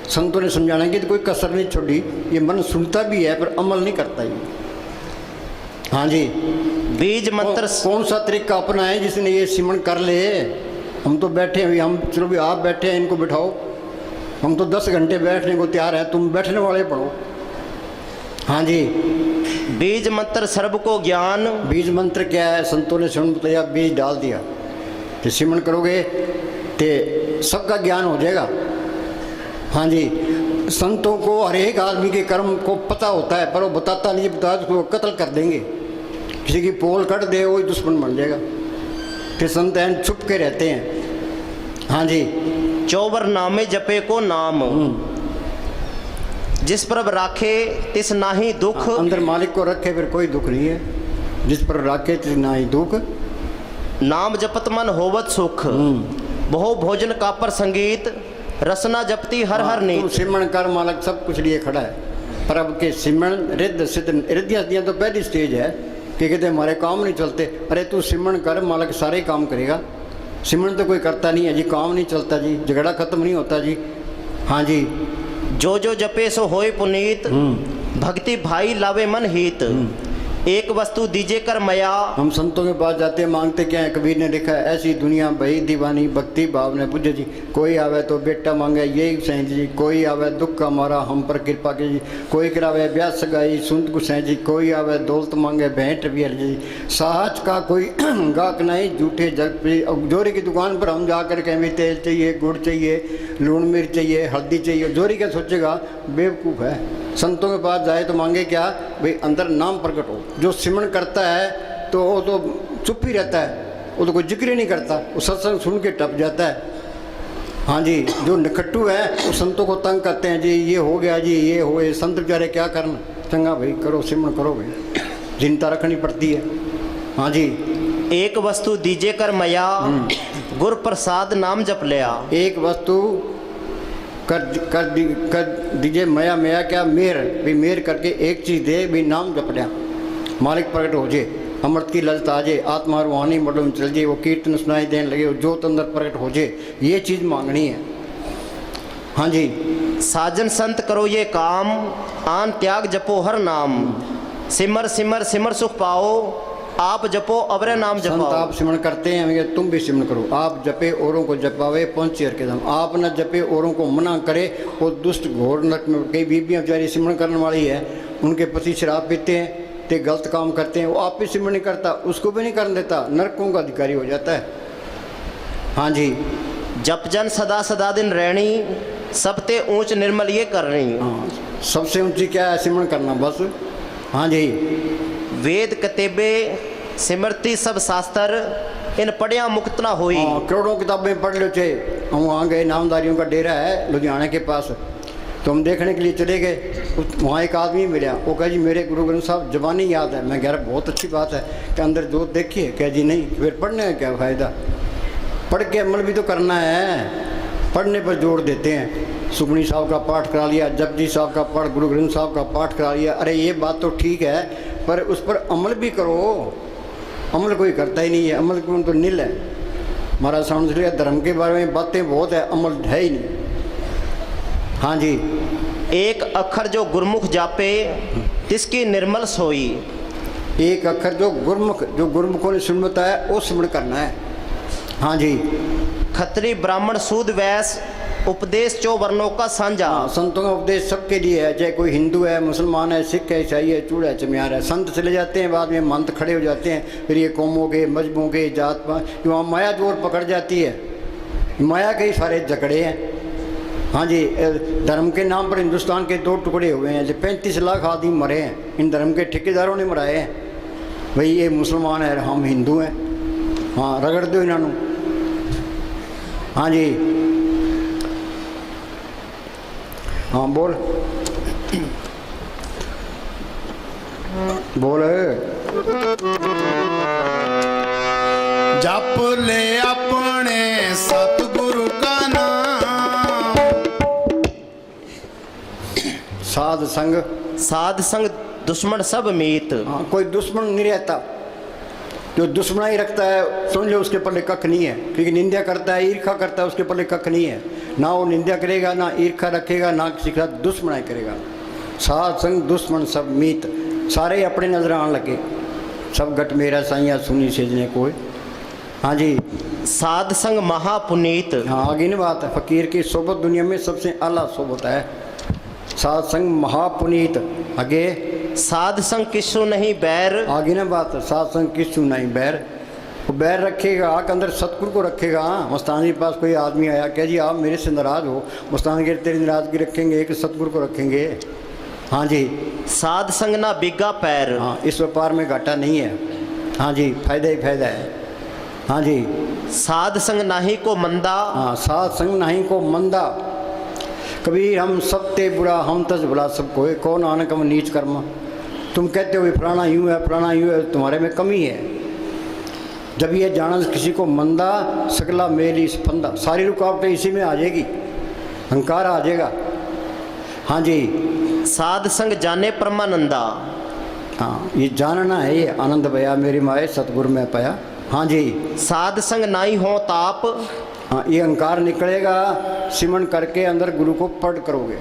संतों ने समझाना कि तो कोई कसर नहीं छोड़ी, ये मन सुनता भी है पर अमल नहीं करता ये। हाँ जी, बीज मंत्र कौन सा तरीका अपना है जिसने ये सिमरन कर ले। हम तो बैठे हैं, हम चलो भी आप बैठे हैं, इनको बिठाओ, हम तो 10 घंटे बैठने को तैयार है, तुम बैठने वाले पढ़ो। हाँ जी, बीज मंत्र सर्व को ज्ञान। बीज मंत्र क्या है? संतों ने सिमरन बताया, बीज डाल दिया कि सिमरन करोगे तो सबका ज्ञान हो जाएगा। हाँ जी, संतों को हर एक आदमी के कर्म को पता होता है, पर वो बताता नहीं, बता उसको कत्ल कर देंगे। किसी की पोल कट दे वही दुश्मन बन जाएगा। फिर संत हैं छुप के रहते हैं। हाँ जी, 54 नामे जपे को नाम, जिस पर राखे तिस नाही दुख। अंदर मालिक को रखे फिर कोई दुख नहीं है, जिस पर राखे तिस नाही दुख। नाम जपत मन होवत सुख, बहु भोजन का पर संगीत, रसना जपती हर हर तू नीत। सिमरन कर, मालिक सब कुछ लिए खड़ा है। पर अब के सिमरन रिद्ध सिद्ध, रिद्धियाँ तो पहली स्टेज है कि कहते हमारे काम नहीं चलते। अरे तू सिमरन कर, मालिक सारे काम करेगा। सिमरन तो कोई करता नहीं है जी, काम नहीं चलता जी, झगड़ा खत्म नहीं होता जी। हाँ जी, जो जो जपे सो होए पुनीत, भक्ति भाई लावे मन हित, एक वस्तु दीजे कर मया। हम संतों के पास जाते हैं, मांगते क्या है? कबीर ने लिखा है, ऐसी दुनिया भई दीवानी, भक्ति भाव ने बुझे जी। कोई आवे तो बेटा मांगे यही सैं जी, कोई आवे दुख का मारा हम पर कृपा की जी, कोई करावे ब्याह सगाई सुनत गुसैं जी, कोई आवे दौलत मांगे भेंट भी जी। साहज का कोई गाहक नहीं, झूठे जग पे। जोरी की दुकान पर हम जाकर कहें भी तेल चाहिए, गुड़ चाहिए, लून मिर्च चाहिए, हल्दी चाहिए, जोरी क्या सोचेगा? बेवकूफ़ है। संतों के पास जाए तो मांगे क्या? भाई अंदर नाम प्रकट हो। जो सिमरन करता है तो वो तो चुप ही रहता है, वो तो कोई जिक्र ही नहीं करता, वो सत्संग सुन के टप जाता है। हाँ जी, जो निकट्टू है वो संतों को तंग करते हैं जी, ये हो गया जी, ये हो गए। संत बेचारे क्या करना, चंगा भाई करो, सिमरन करो भाई, चिंता रखनी पड़ती है। हाँ जी, एक वस्तु दीजे कर मया, गुर प्रसाद नाम जप लिया। एक वस्तु कर दीजिए मया। मया क्या? मेर भी, मेर करके एक चीज़ दे भी, नाम जप लिया, मालिक प्रकट हो जाए, अमृत की ललत आ जाए, आत्मा रूहानी मडों में चल जाए, वो कीर्तन सुनाई देने लगे, वो जोत अंदर प्रकट हो जाए, ये चीज़ मांगनी है। हाँ जी, साजन संत करो ये काम, आन त्याग जपो हर नाम, सिमर सिमर सिमर सुख पाओ, आप जपो अवरे नाम संत जपाओ। आप सिमरन करते हैं, हमें तुम भी सिमरन करो। आप जपे औरों को जपावे, पहुँचे हर के धाम। आप न जपे औरों को मना करे, वो दुष्ट घोर नरक में। कई बीबियाँ बेचारी सिमरन करने वाली है, उनके पति शराब पीते हैं तो गलत काम करते हैं, वो आप भी सिमरन नहीं करता, उसको भी नहीं करने देता, नरकों का अधिकारी हो जाता है। हाँ जी, जप जन सदा सदा दिन रहनी, सबते ऊंच निर्मल ये करनी। हाँ, सबसे ऊँची क्या है? सिमरन करना बस। हाँ जी, वेद कतेबे सिमरती सब शास्त्र, इन पढ़िया मुक्त ना होई। हाँ, करोड़ों किताबें पढ़ लो चाहे। हम वहाँ गए, नामदारियों का डेरा है लुधियाना के पास, तो हम देखने के लिए चले गए। वहाँ एक आदमी मिला, वो कहा जी मेरे गुरु ग्रंथ साहब जबानी याद है। मैं कह रहा बहुत अच्छी बात है, कि अंदर जोत देखिए। कह जी नहीं, फिर पढ़ने का क्या फ़ायदा, पढ़ के अमल भी तो करना है। पढ़ने पर जोर देते हैं, सुखमनी साहब का पाठ करा लिया, जपजी साहब का पाठ, गुरु ग्रंथ साहब का पाठ करा लिया। अरे ये बात तो ठीक है, पर उस पर अमल भी करो। अमल कोई करता ही नहीं है, अमल क्यों तो नील है। महाराज समझ लिया, धर्म के बारे में बातें बहुत है, अमल है ही नहीं। हाँ जी, एक अक्षर जो गुरमुख जापे, तिसकी निर्मल सोई। एक अक्षर जो गुरमुखों ने सुन बताया वो सिमरन करना है। हाँ जी, खत्री ब्राह्मण सूद वैश्य, उपदेश चो वर्णों का साझा। हाँ, संतों का उपदेश सबके लिए है, चाहे कोई हिंदू है, मुसलमान है, सिख है, ईसाई है, चूड़ा है, चमियार है। संत चले जाते हैं, बाद में मंत खड़े हो जाते हैं, फिर ये कौमों के, मजहबों के, जात पात, वहाँ माया जोर पकड़ जाती है। माया के ही सारे झगड़े हैं। हाँ जी, धर्म के नाम पर हिंदुस्तान के 2 टुकड़े हुए हैं। जो 35 लाख आदमी मरे हैं, इन धर्म के ठेकेदारों ने मराए हैं। भाई ये मुसलमान है, हम हिंदू हैं। हाँ, रगड़ दो इन्होंने। हाँ जी, हाँ बोल बोल। जप ले अपने सतगुरु का नाम। साध संग, साध संग दुश्मन सब मीत। हाँ, कोई दुश्मन नहीं रहता। जो दुश्मना ही रखता है समझ लो उसके पल्ले कख नहीं है, क्योंकि निंदा करता है, ईर्खा करता है, उसके पल्ले कख नहीं है। ना वो निंदा करेगा, ना ईर्खा रखेगा, ना किसी का दुश्मनाई करेगा। साध संग दुश्मन सब मीत, सारे अपने नजर आने लगे। सब गट मेरा साइया सुनी सेजने कोई। हाँ जी। साध संग महापुनीत। हाँ, आगे नहीं बात है। फकीर की सोबत दुनिया में सबसे आला सोबत है। साध संग महापुनीत। आगे साध संग किसु नहीं बैर। आगे ना बात है। साध संग किसु नहीं बैर। वो बैर रखेगा के अंदर सतगुरु को रखेगा। मस्तान जी के पास कोई आदमी आया, कह जी आप मेरे से नाराज हो, मस्तान जी तेरी नाराजगी रखेंगे कि सतगुरु को रखेंगे। हाँ जी। साध संग ना बिगा पैर। हाँ, इस व्यापार में घाटा नहीं है। हाँ जी, फायदा ही फायदा है। हाँ जी। साध संग नाही को मंदा। हाँ, साध संग नहीं को मंदा। कबीर हम सब ते बुरा हम तज भला सब कोई, कौन नानक हम नीच कर्म। तुम कहते हो फलाना यूँ है फलाना यूँ है, तुम्हारे में कमी है। जब ये जाना किसी को मंदा सकला मेली स्पंदा, सारी रुकावटें इसी में आ जाएगी, अहंकार आ जाएगा। हाँ जी। साध संग जाने परमानंदा। हाँ, ये जानना है, ये आनंद भया मेरी माए सतगुरु में पाया। हाँ जी। साध संग नाई हो ताप। हाँ, ये अहंकार निकलेगा सिमन करके अंदर गुरु को पढ़ करोगे,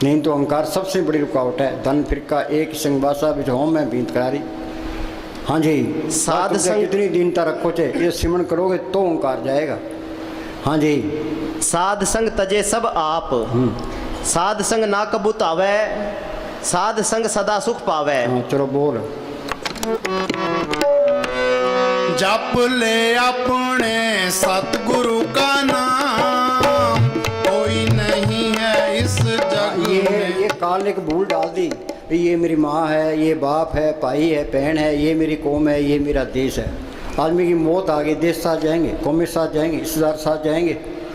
नहीं तो अहंकार सबसे बड़ी रुकावट है। धन फिरका एक संगवासा बिझो में बीत करारी। हाँ जी। साध संग कितनी दीनता रखो चे, ये सिमन करोगे तो अहंकार जाएगा। हाँ जी। साध संग तजे सब आप। साध संग ना कबूत आवे, साध संग सदा सुख पावे। हाँ, चलो बोल। जप ले अपने सतगुरु का नाम, कोई नहीं है इस जग में। ये काल ने एक भूल डाल दी, ये मेरी माँ है, ये बाप है, भाई है, बहन है, ये मेरी कौम है, ये मेरा देश है। आदमी की मौत आ गई, देश साथ जाएंगे, कौमें साथ जाएंगे, रिश्तेदार साथ जाएंगे,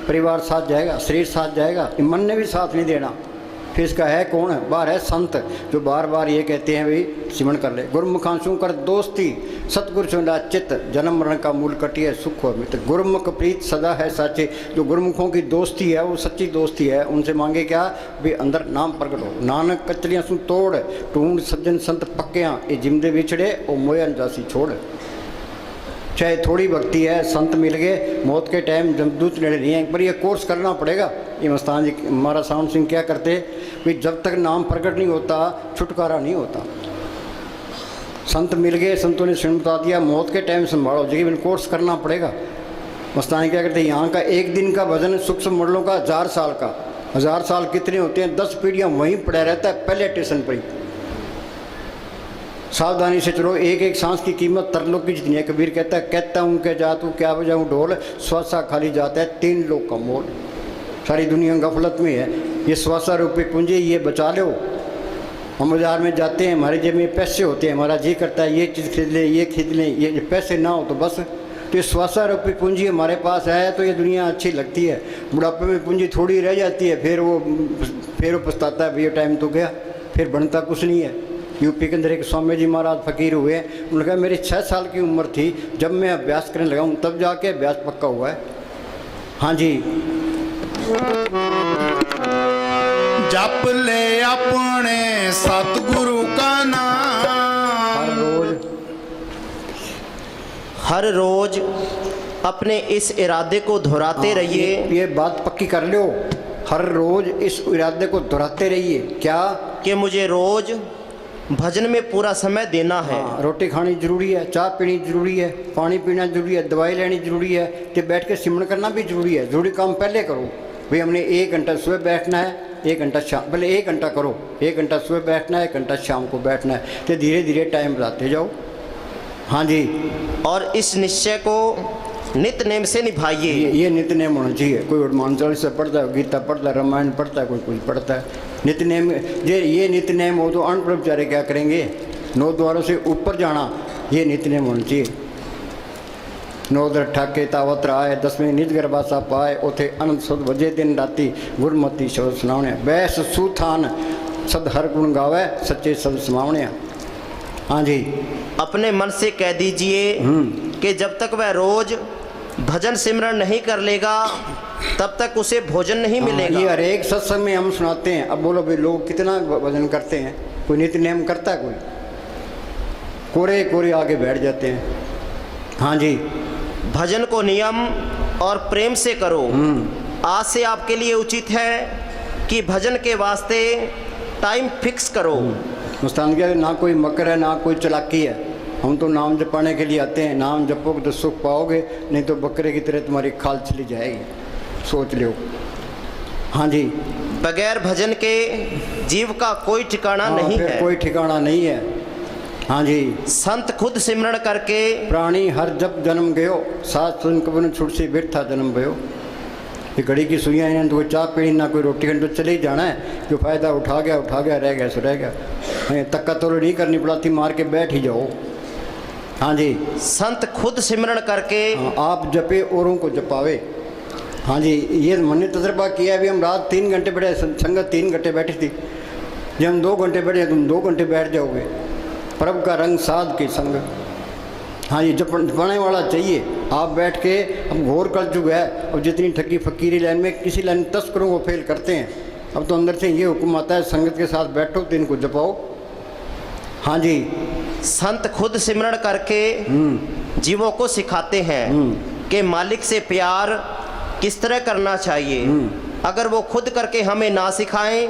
परिवार साथ जाएगा, शरीर साथ जाएगा, मन ने भी साथ नहीं देना। फिर इसका है कौन है? बाहर है संत, जो बार बार ये कहते हैं भाई सिमरण कर ले। गुरुमुखांशु कर दोस्ती, सतगुरु चुना चित्त, जन्म मरण का मूल कटिए सुख हो मित्र। गुरुमुख प्रीत सदा है साचे, जो गुरुमुखों की दोस्ती है वो सच्ची दोस्ती है। उनसे मांगे क्या? भी अंदर नाम प्रकट हो। नानक कचलियाँ सुन तोड़, ढूंढ सज्जन संत पक्कियाँ, ये जिमदे बिछड़े और मोयन जासी छोड़। चाहे थोड़ी भक्ति है, संत मिल गए, मौत के टाइम जमदूत नेड़े नहीं है, पर ये कोर्स करना पड़ेगा। ये मस्तान जी महाराज सावन सिंह क्या करते कि जब तक नाम प्रकट नहीं होता छुटकारा नहीं होता। संत मिल गए, संतों ने स्वयं बता दिया, मौत के टाइम संभालो, लेकिन कोर्स करना पड़ेगा। मस्तान क्या करते हैं, यहाँ का एक दिन का भजन सूक्ष्म मंडलों का 1000 साल का। 1000 साल कितने होते हैं? 10 पीढ़ियाँ वहीं पड़ा रहता है, पहले स्टेशन पर ही। सावधानी से चलो, एक एक सांस की कीमत तरलोक की जितनी है। कबीर कहता हूँ क्या जा तू क्या बजाऊँ ढोल, श्वासा खाली जाता है 3 लोग का मोल। सारी दुनिया गफलत में है। ये श्वासा रूपी पूंजी ये बचा लो। हम बाजार में जाते हैं, हमारे जेब में पैसे होते हैं, हमारा जी करता है ये चीज़ खरीद लें, ये खरीद लें, ये पैसे ना हो तो बस। तो ये श्वासा रूपी पूंजी हमारे पास है तो ये दुनिया अच्छी लगती है। बुढ़ापे में पूंजी थोड़ी रह जाती है, फिर वो पछताता है, भैया टाइम तो गया, फिर बनता कुछ नहीं है। यूपी के अंदर एक स्वामी जी महाराज फकीर हुए, उन्होंने कहा मेरी 6 साल की उम्र थी जब मैं अभ्यास करने लगा हूँ, तब जाके अभ्यास पक्का हुआ है। हाँ जी। जप ले अपने सतगुरु का नाम, हर रोज अपने इस इरादे को दोहराते रहिए। ये बात पक्की कर लो, हर रोज इस इरादे को दोहराते रहिए। क्या? कि मुझे रोज भजन में पूरा समय देना है। रोटी खानी जरूरी है, चाय पीनी जरूरी है, पानी पीना जरूरी है, दवाई लेनी जरूरी है, तो बैठ के सिमरण करना भी जरूरी है। जरूरी काम पहले करो भाई। हमने 1 घंटा सुबह बैठना है, 1 घंटा शाम, पहले 1 घंटा करो, 1 घंटा सुबह बैठना है, 1 घंटा शाम को बैठना है, तो धीरे धीरे टाइम बढ़ाते जाओ। हाँ जी। और इस निश्चय को नित नेम से निभाइए। ये नित नेम होना चाहिए। कोई हनुमान चालीसा पढ़ता है, गीता पढ़ता है, रामायण पढ़ता है, कोई कुछ पढ़ता है। नित नेम ये नित नेम हो तो अन्न ब्रह्मचारी क्या करेंगे? 9 द्वारों से ऊपर जाना, ये नित नेम होना चाहिए। 9 दर ठाके तावत आए, 10वें निज गर्भासा पाए, उथे अनंत सुध वजे दिन राती, गुरमती शब्द सुनावने। बैस सुथान सद हर गुण गावे, सच्चे शब्द समावने। हाँ जी। अपने मन से कह दीजिए कि जब तक वह रोज भजन सिमरन नहीं कर लेगा तब तक उसे भोजन नहीं मिलेगा। ये हर एक सत्संग में हम सुनाते हैं। अब बोलो भाई लोग कितना भजन करते हैं? कोई नित्य नियम करता है? कोई कोरे कोरे आगे बैठ जाते हैं। हाँ जी। भजन को नियम और प्रेम से करो। आज से आपके लिए उचित है कि भजन के वास्ते टाइम फिक्स करो। मुस्तान क्या ना कोई मकर है ना कोई चालाकी है। हम तो नाम जपाने के लिए आते हैं। नाम जपोगे तो सुख पाओगे, नहीं तो बकरे की तरह तुम्हारी खाल चली जाएगी। सोच लो। हाँ जी। बगैर भजन के जीव का कोई ठिकाना नहीं फिर है। कोई ठिकाना नहीं है। हाँ जी। संत खुद सिमरण करके प्राणी हर जब जन्म गयो, सात सुन कबन छुट से बिरथा जन्म भयो। ये घड़ी की सुइयाँ हैं, तो कोई चाय पीनी ना कोई रोटी खानी, तो चले ही जाना है। जो फायदा उठा गया, रह गया सो रह गया। तक्का तो नहीं करनी पड़ती, मार के बैठ ही जाओ। हाँ जी। संत खुद सिमरण करके आप जपे औरों को जपावे। हाँ जी। ये मैंने तजर्बा किया है। अभी हम रात 3 घंटे बैठे, संगत 3 घंटे बैठी थी। जब हम 2 घंटे बैठे, तुम 2 घंटे बैठ जाओगे। प्रभ का रंग साध के संग। हाँ जी। जपने वाला चाहिए। आप बैठ के, अब घोर कर चुका है। और जितनी ठगी फकीरी लाइन में किसी लाइन तस्करों को फेल करते हैं। अब तो अंदर से ये हुक्म आता है संगत के साथ बैठो तो इनको जपाओ। हाँ जी। संत खुद सिमरण करके जीवों को सिखाते हैं कि मालिक से प्यार किस तरह करना चाहिए। अगर वो खुद करके हमें ना सिखाएं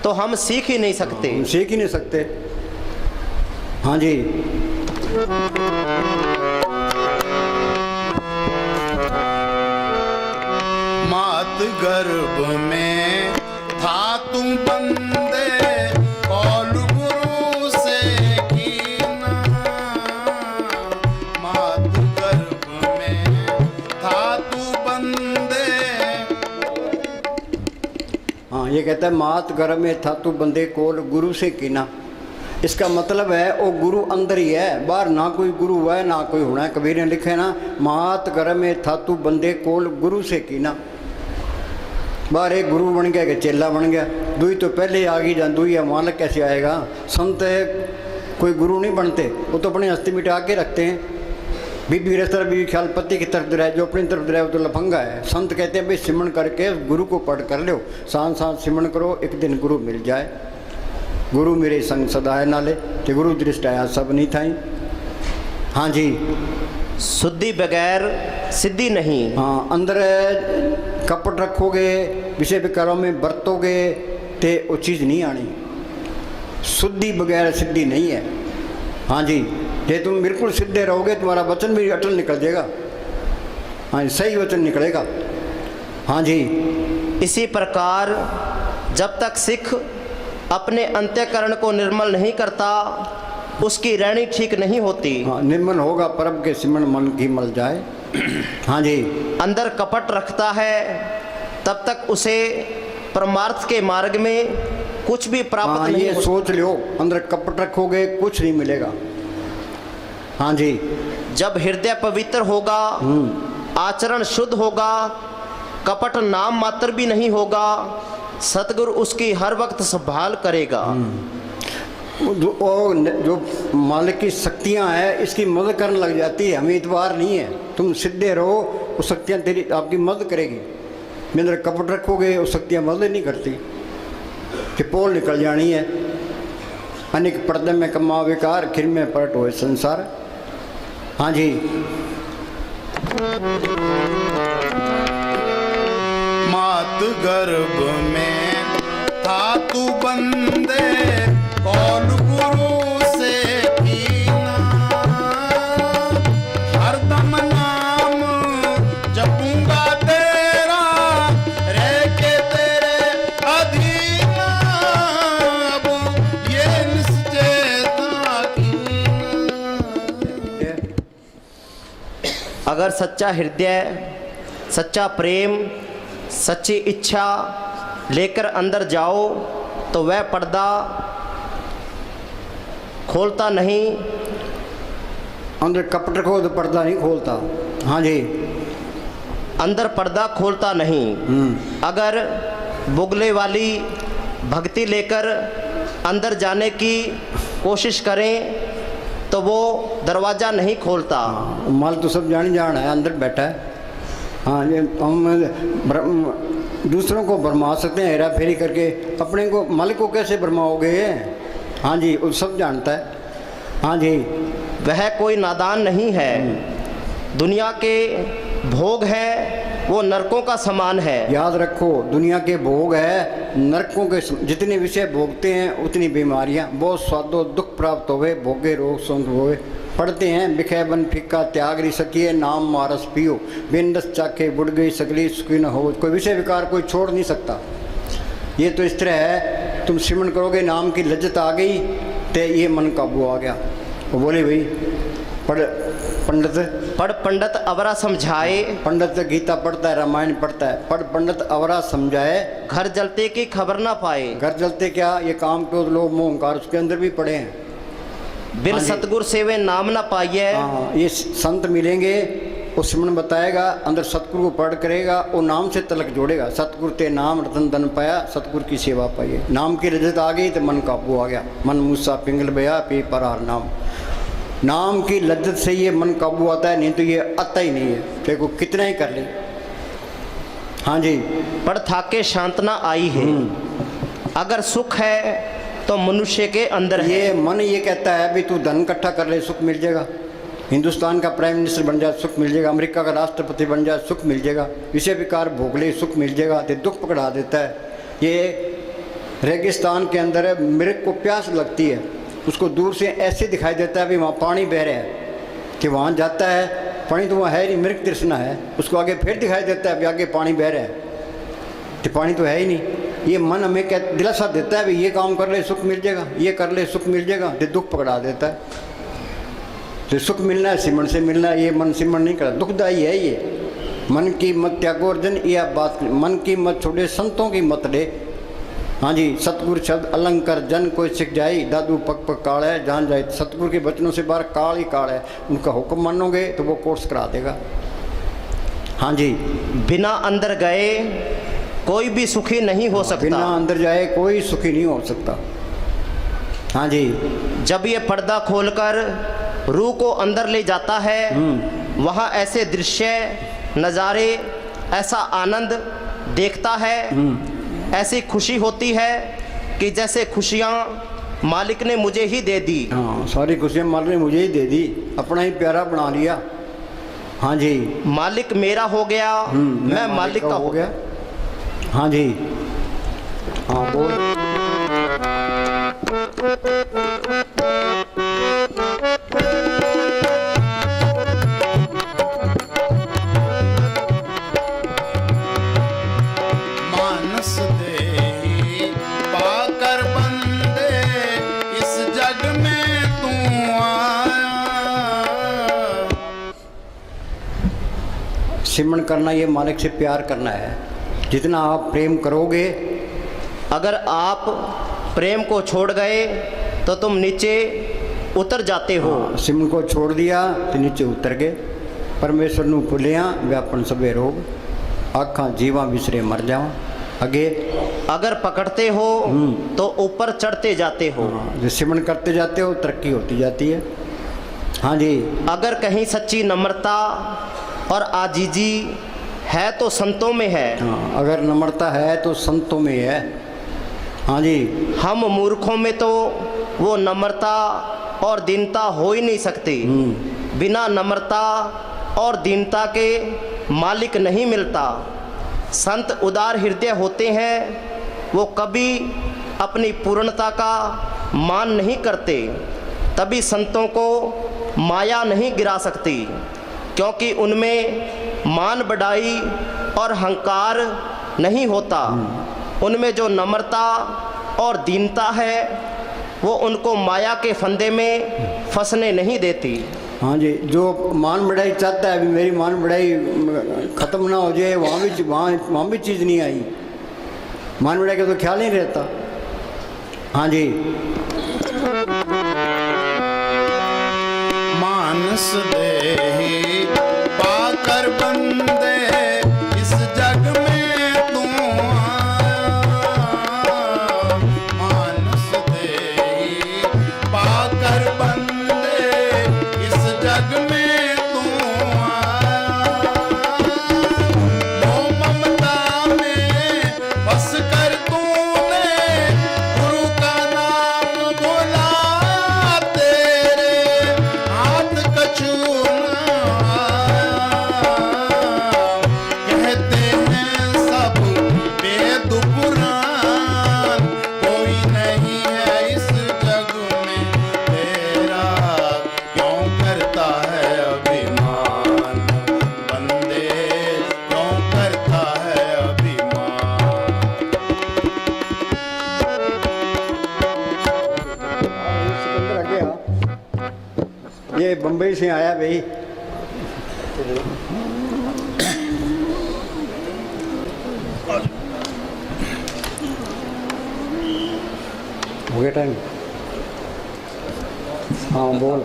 तो हम सीख ही नहीं सकते। सीख ही नहीं सकते। हाँ जी। मात गर्भ में था तू बंदे, कौल गुरु से कीना। मात गर्भ में था तू बंदे। हाँ, ये कहता है मात गर्भ में था तू बंदे कोल गुरु से कीना। इसका मतलब है वो गुरु अंदर ही है, बाहर ना कोई गुरु है ना कोई होना है। कबीर ने लिखे ना, मात गर्भ में था तू बंदे कोल गुरु से कीना। बाहर एक गुरु बन गया कि चेला बन गया। दुई तो पहले आ गई, जान दुई मालक कैसे आएगा। संत कोई गुरु नहीं बनते, वो तो अपने हस्ती मिटा के रखते हैं। बीबी इस तरफ भी ख्याल पति की तरफ रहे, जो अपनी तरफ रहे वो तो लफंगा है। संत कहते हैं भाई सिमरन करके गुरु को पढ़ कर लो, सांस सांस सिमरन करो, एक दिन गुरु मिल जाए। गुरु मेरे संग सदाए नाले, कि गुरु दृष्ट आया सब नहीं थाई। हाँ जी। शुद्धि बगैर सिद्धि नहीं। हाँ, अंदर कपट रखोगे, विषय विकारों में बरतोगे तो वो चीज़ नहीं आनी। शुद्धि बगैर सिद्धि नहीं है। हाँ जी। ये तुम बिल्कुल सीधे रहोगे, तुम्हारा वचन भी अटल निकल जाएगा। हाँ, सही वचन निकलेगा। हाँ जी। इसी प्रकार जब तक सिख अपने अंत्यकरण को निर्मल नहीं करता उसकी रहनी ठीक नहीं होती। हाँ, निर्मल होगा परम के सिमरन मन की मल जाए। हाँ जी। अंदर कपट रखता है तब तक उसे परमार्थ के मार्ग में कुछ भी प्राप्त नहीं ये होता। सोच लो, अंदर कपट रखोगे कुछ नहीं मिलेगा। हाँ जी। जब हृदय पवित्र होगा, आचरण शुद्ध होगा, कपट नाम मात्र भी नहीं होगा, सतगुरु उसकी हर वक्त संभाल करेगा। जो मालिक की शक्तियाँ हैं इसकी मदद करने लग जाती है। हमें इतबार नहीं है, तुम सीधे रहो, वो शक्तियाँ तेरी आपकी मदद करेगी। मेरे अंदर कपट रखोगे वो शक्तियाँ मदद नहीं करती, कि पोल निकल जानी है। अनेक पर्दे में कमा विकार, खिर में पलट हुए संसार। हाँ जी। मात गर्भ में था तू बंदे, कौल गुरु से कीना। हरदम नाम जपूंगा तेरा, रह के तेरे अधीन। अब ये निश्चय था कीना। अगर सच्चा हृदय, सच्चा प्रेम, सच्ची इच्छा लेकर अंदर जाओ तो वह पर्दा खोलता नहीं। अंदर कपट रखो तो पर्दा नहीं खोलता। हाँ जी। अंदर पर्दा खोलता नहीं। अगर बुगले वाली भक्ति लेकर अंदर जाने की कोशिश करें तो वो दरवाज़ा नहीं खोलता। माल तो सब जान है, अंदर बैठा है। हाँ, ये हम दूसरों को भरमा सकते हैं हेरा फेरी करके, अपने को मालिक को कैसे भरमाओगे? हाँ जी, वो सब जानता है। हाँ जी, वह कोई नादान नहीं है। दुनिया के भोग है वो नरकों का समान है। याद रखो, दुनिया के भोग है नरकों के जितने विषय भोगते हैं उतनी बीमारियां, बहुत स्वादो दुख प्राप्त होवे, भोगे रोग संग होवे। पढ़ते हैं बिखे बन फिक्का त्याग री सकिए, नाम मारस पियो बिन रस चाखे बुढ़ गई सगली सुखी न हो। कोई विषय विकार कोई छोड़ नहीं सकता। ये तो इस तरह है, तुम सिमरन करोगे, नाम की लज्जत आ गई तो ये मन काबू आ गया। वो बोले भाई पढ़ पंडित अवरा समझाए, पंडित गीता पढ़ता है, रामायण पढ़ता है, पढ़ पंडित अवरा समझाए, घर जलते की खबर ना पाए। घर जलते क्या, ये काम क्रोध लोभ मोह अहंकार उसके अंदर भी पड़े हैं। बिन हाँ जी। सतगुर सेवे नाम ना पाइए। हाँ, ये संत मिलेंगे, वो सिमरन बताएगा, अंदर सतगुरु को पढ़ करेगा, वो नाम से तलक जोड़ेगा। सतगुरु ते नाम रतन धन पाया, सतगुरु की सेवा पाइए। नाम की रजत आ गई तो मन काबू आ गया। मन मूसा पिंगल बया पी परार नाम। नाम की लज्जत से ये मन काबू आता है, नहीं तो ये आता ही नहीं है, देखो कितना ही कर ले। हाँ जी, पर थाके शांतना आई है। अगर सुख है तो मनुष्य के अंदर है। ये मन ये कहता है भी तू धन इकट्ठा कर ले, सुख मिल जाएगा। हिंदुस्तान का प्राइम मिनिस्टर बन जाए, सुख मिल जाएगा। अमेरिका का राष्ट्रपति बन जाए, सुख मिल जाएगा। विषय विकार भोग ले, सुख मिल जाएगा। तो दुख पकड़ा देता है। ये रेगिस्तान के अंदर मृग को प्यास लगती है, उसको दूर से ऐसे दिखाई देता है भी वहाँ पानी बह रहा है, कि वहाँ जाता है पानी तो वहाँ है नहीं, मृग तृष्णा है। उसको आगे फिर दिखाई देता है भी आगे पानी बह रहा है, तो पानी तो है ही नहीं। ये मन हमें दिलासा देता है भी ये काम कर ले सुख मिल जाएगा, ये कर ले सुख मिल जाएगा, तो दुख पकड़ा देता है। तो सुख मिलना है सिमरन से मिलना है, ये मन सिमरन नहीं करता, दुखदायी है ये। मन की मत त्यागो अर्जन, यह बात मन की मत छोड़े, संतों की मत ले। हाँ जी, सतगुरु शब्द अलंकार जन कोई सिख जाए, दादू पक पक काल है जान जाए। सतगुरु के बचनों से बाहर काल ही काल है। उनका हुक्म मानोगे तो वो कोर्स करा देगा। हाँ जी, बिना अंदर गए कोई भी सुखी नहीं हो सकता। बिना अंदर जाए कोई सुखी नहीं हो सकता। हाँ जी, जब ये पर्दा खोलकर रूह को अंदर ले जाता है, वहाँ ऐसे दृश्य नज़ारे, ऐसा आनंद देखता है, ऐसी खुशी होती है कि जैसे खुशियाँ मालिक ने मुझे ही दे दी। हाँ, सारी खुशियाँ मालिक ने मुझे ही दे दी, अपना ही प्यारा बना लिया। हाँ जी, मालिक मेरा हो गया, मैं मालिक का हो गया। हाँ जी, हाँ बोल। मानस देही पाकर बंदे, इस जग में तू आया। सिमरन करना ये मालिक से प्यार करना है। जितना आप प्रेम करोगे, अगर आप प्रेम को छोड़ गए तो तुम नीचे उतर जाते हो। सिमरन को छोड़ दिया तो नीचे उतर गए। परमेश्वर नू भुलिया व्यापन सबे रोग, आखा जीवा विसरे मर जावा। आगे अगर पकड़ते हो तो ऊपर चढ़ते जाते हो। जो सिमरन करते जाते हो तरक्की होती जाती है। हाँ जी, अगर कहीं सच्ची नम्रता और आजीजी है तो संतों में है। हाँ, अगर नम्रता है तो संतों में है। हाँ जी, हम मूर्खों में तो वो नम्रता और दीनता हो ही नहीं सकती। बिना नम्रता और दीनता के मालिक नहीं मिलता। संत उदार हृदय होते हैं, वो कभी अपनी पूर्णता का मान नहीं करते। तभी संतों को माया नहीं गिरा सकती, क्योंकि उनमें मान बढ़ाई और अहंकार नहीं होता। उनमें जो नम्रता और दीनता है वो उनको माया के फंदे में फंसने नहीं देती। हाँ जी, जो मान बढ़ाई चाहता है, अभी मेरी मान बढ़ाई ख़त्म ना हो जाए, वहाँ भी चीज़ नहीं आई। मान बढ़ाई का तो ख्याल नहीं रहता। हाँ जी, मानस देही पाकर बंदे, इस जग में तू आया। मानस देही पाकर बंदे, ये बम्बई से आया भाई। हो गया टाइम? हाँ बोल।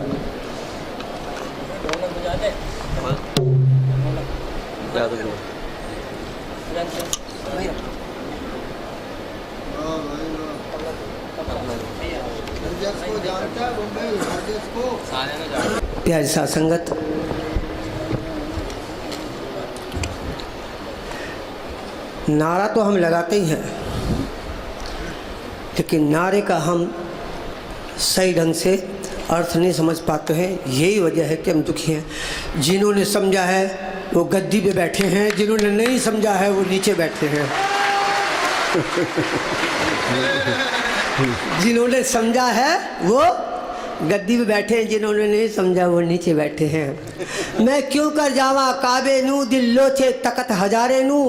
प्यारी साथ संगत, नारा तो हम लगाते ही हैं, लेकिन नारे का हम सही ढंग से अर्थ नहीं समझ पाते हैं। यही वजह है कि हम दुखी हैं। जिन्होंने समझा है वो गद्दी पे बैठे हैं, जिन्होंने नहीं समझा है वो नीचे बैठे हैं। जिन्होंने समझा है वो गद्दी पे बैठे हैं, जिन्होंने नहीं समझा वो नीचे बैठे हैं। मैं क्यों कर जावा काबे नू, दिल लोचे तकत हजारे नू।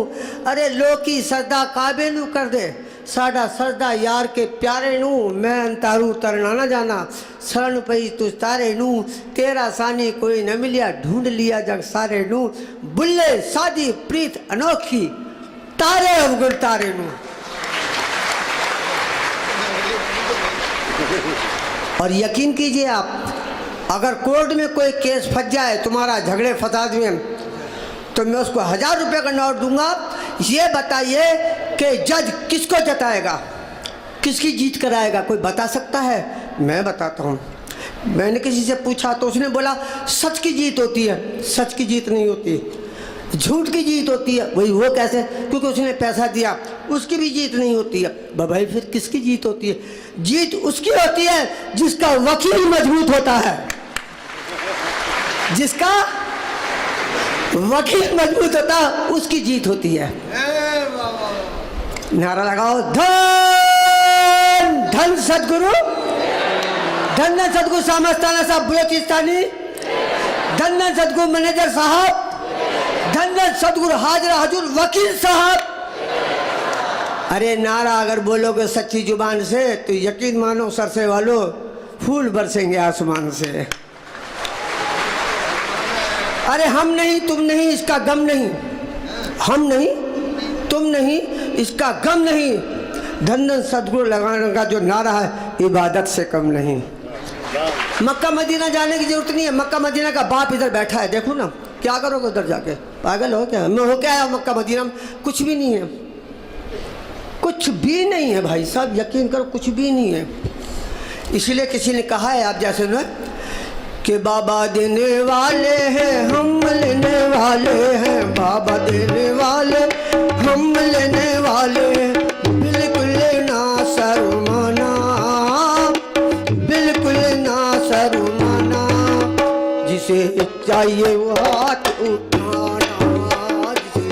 अरे लो की सरदा काबे नू कर दे, साडा सरदा यार के प्यारे नू। मैं अंतारू तरना ना जाना, शरण पई तुझ तारे नू। तेरा सानी कोई न मिलिया, ढूंढ लिया जग सारे नू। बुल्ले सादी प्रीत अनोखी, तारे अवगुण तारे नू। और यकीन कीजिए आप, अगर कोर्ट में कोई केस फंस जाए तुम्हारा झगड़े फसाद में, तो मैं उसको 1000 रुपये का नोट दूंगा। ये बताइए कि जज किसको जताएगा, किसकी जीत कराएगा? कोई बता सकता है? मैं बताता हूँ। मैंने किसी से पूछा तो उसने बोला सच की जीत होती है। सच की जीत नहीं होती, झूठ की जीत होती है। वही वो कैसे? क्योंकि उसने पैसा दिया, उसकी भी जीत नहीं होती है। भाई फिर किसकी जीत होती है? जीत उसकी होती है जिसका वकील मजबूत होता है। जिसका वकील मजबूत होता है उसकी जीत होती है। नारा लगाओ, धन धन सदगुरु, धन धन सदगुरु सामस्ताना साहब बलोचिस्तानी, धन धन सदगुरु मैनेजर साहब, धन धन सदगुरु हाजरा हजूर वकील साहब। अरे नारा अगर बोलोगे सच्ची जुबान से तो यकीन मानो सरसे वालों फूल बरसेंगे आसमान से। अरे हम नहीं तुम नहीं इसका गम नहीं, हम नहीं तुम नहीं इसका गम नहीं। धन धन सदगुरु लगाने का जो नारा है इबादत से कम नहीं। मक्का मदीना जाने की जरूरत नहीं है। मक्का मदीना का बाप इधर बैठा है, देखो ना। क्या करोगे उधर जाके? पागल हो क्या? मैं हो क्या आया मक्का मदीना में? कुछ भी नहीं है, कुछ भी नहीं है भाई साहब, यकीन करो कुछ भी नहीं है। इसलिए किसी ने कहा है आप जैसे ना कि बाबा देने वाले हैं हम लेने वाले हैं, बाबा देने वाले हम लेने वाले, बिल्कुल ना शर्माना, बिल्कुल ना शर्माना। जिसे चाहिए वो हाथ उठाना, जिसे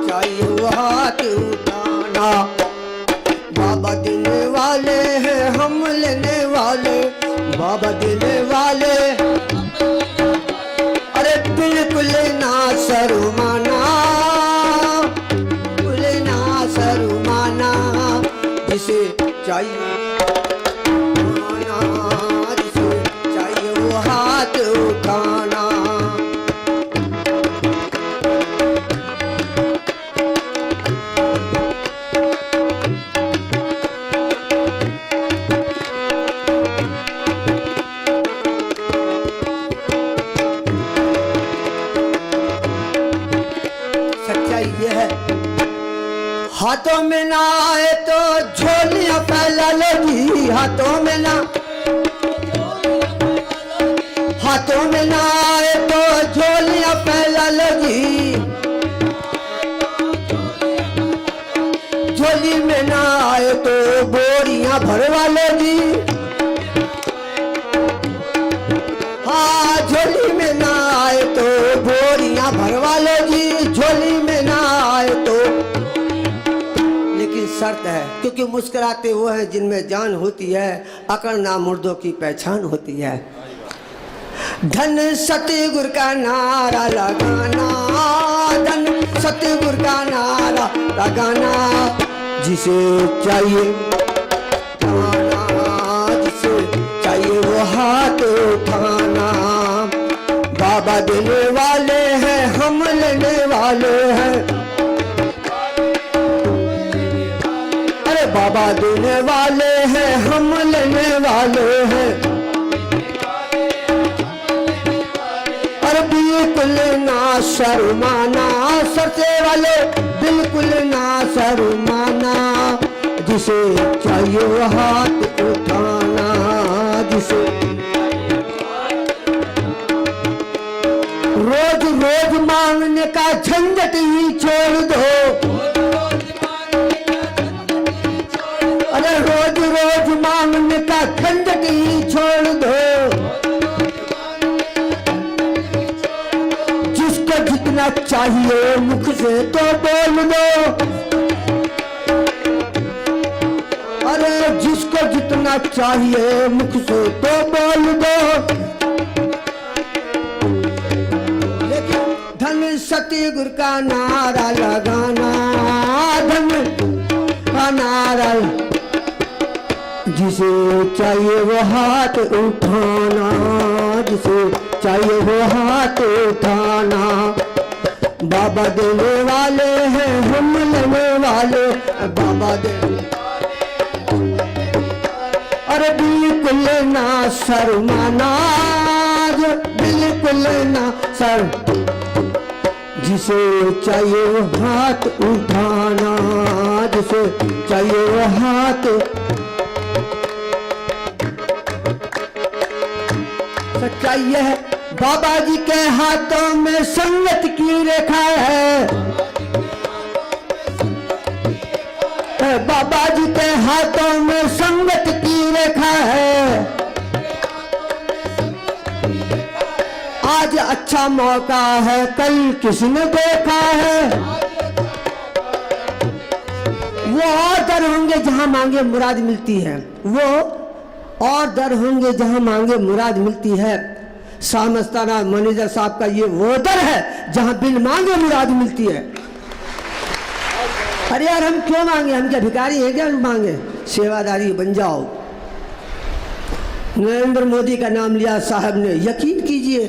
चाहिए वो हाथ उठाना। बाबा देने वाले हैं हम लेने वाले, बाबा देने वाले, अरे बिल्कुल ना शर्माना, बिल्कुल ना शर्माना। जिसे चाहिए जिसे चाहिए वो हाथ उठाना। हाथों में ना आए तो झोलियां फैला लोगी, हाथों में ना, हाथों में ना आए तो झोलियां फैला लोगी, झोली में ना आए तो बोरियां भरवा लोगी। हाँ झोली में ना आए तो बोरियां भरवा लोगी, झोली में ना आए तो। शर्त है, क्योंकि मुस्कुराते वो हैं जिनमें जान होती है, अकड़ना मुर्दों की पहचान होती है। धन सतगुरु का नारा लगाना, धन सतगुरु का नारा लगाना। जिसे चाहिए उठाना, जिसे चाहिए वो हाथ उठाना। बाबा देने वाले हैं, हम लेने वाले हैं। अरे बाबा देने वाले हैं, हम लेने वाले हैं। अरे बिल्कुल ना शर्माना, सरसे वाले बिल्कुल ना शर्माना। जिसे चाहिए वो हाथ उठाना, जिसे रोज रोज मांगने का झंझट ही छोड़ दो। अरे रोज रोज मांगने का झंझट ही छोड़ दो। जिसको जितना चाहिए मुख से तो बोल दो। अरे जिसको जितना चाहिए मुख से तो बोल दो। लेकिन धन सतगुरु का नारा लगाना, धन का नारा, जिसे चाहिए वो हाथ उठाना, जिसे चाहिए वो हाथ उठाना। बाबा देने वाले हैं, हम लेने वाले। बाबा देने, अरे बिल्कुल ना शर्माना, बिल्कुल ना शर, जिसे चाहिए वो हाथ उठाना, जिसे चाहिए वो हाथ। सच्चाई यह है, बाबा जी के हाथों में संगत की रेखा है। बाबा जी के हाथों में संगत की रेखा है। आज अच्छा मौका है, कल किसने देखा है। वो और दर होंगे जहां मांगे मुराद मिलती है, वो और दर होंगे जहां मांगे मुराद मिलती है। सामस्ताना मैनेजर साहब का ये वो दर है जहां बिन मांगे मुराद मिलती है। अरे यार हम क्यों मांगे, हम क्या भिखारी हैं क्या मांगे? सेवादारी बन जाओ। नरेंद्र मोदी का नाम लिया साहब ने, यकीन कीजिए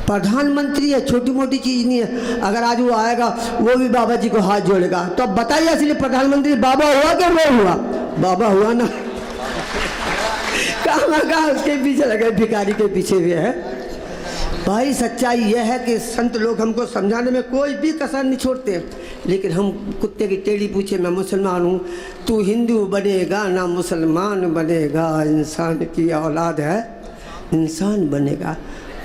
प्रधानमंत्री है, छोटी मोटी चीज नहीं है। अगर आज वो आएगा वो भी बाबा जी को हाथ जोड़ेगा। तो अब बताइए असली प्रधानमंत्री बाबा हुआ क्या वो हुआ? बाबा हुआ ना। कहाँ उसके पीछे लगे, भिखारी के पीछे भी है। भाई सच्चाई यह है कि संत लोग हमको समझाने में कोई भी कसर नहीं छोड़ते। लेकिन हम कुत्ते की टेढ़ी पूछे मैं मुसलमान हूँ, तू हिंदू बनेगा ना मुसलमान बनेगा, इंसान की औलाद है इंसान बनेगा।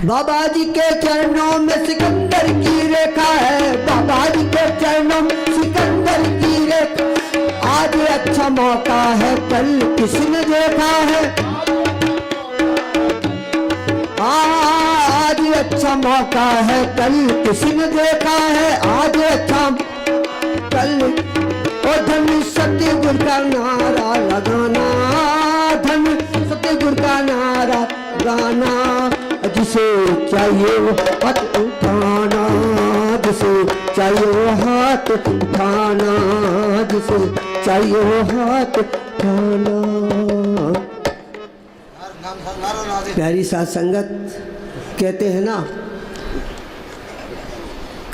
बाबा जी के चरणों में सिकंदर की रेखा है, बाबा जी के चरणों में सिकंदर की रेखा। आज अच्छा मौका है, कल किसने देखा है। आज अच्छा मौका है, कल किसने देखा है। आज अच्छा कल, ओ धन सतगुरु का नारा लगाना, धन सतगुरु का नारा गाना। जिसे चाहिए वो हाथ उठाना, जिसे चाहिए वो हाथ उठाना, जिसे चाहिए वो हाथ उठाना। प्यारी साथ संगत, कहते हैं ना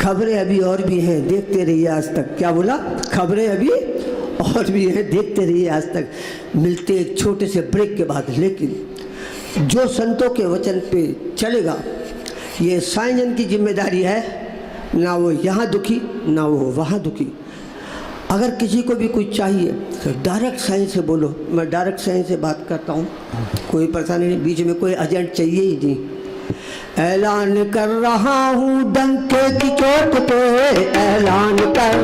खबरें अभी और भी हैं, देखते रहिए आज तक। क्या बोला? खबरें अभी और भी हैं, देखते रहिए आज तक। मिलते एक छोटे से ब्रेक के बाद। लेकिन जो संतों के वचन पे चलेगा, ये साईं की जिम्मेदारी है। ना वो यहाँ दुखी ना वो वहाँ दुखी। अगर किसी को भी कुछ चाहिए तो डायरेक्ट साईं से बोलो। मैं डायरेक्ट साईं से बात करता हूँ, कोई परेशानी नहीं, बीच में कोई एजेंट चाहिए ही नहीं। ऐलान कर रहा हूँ डंके की चोट पे, ऐलान कर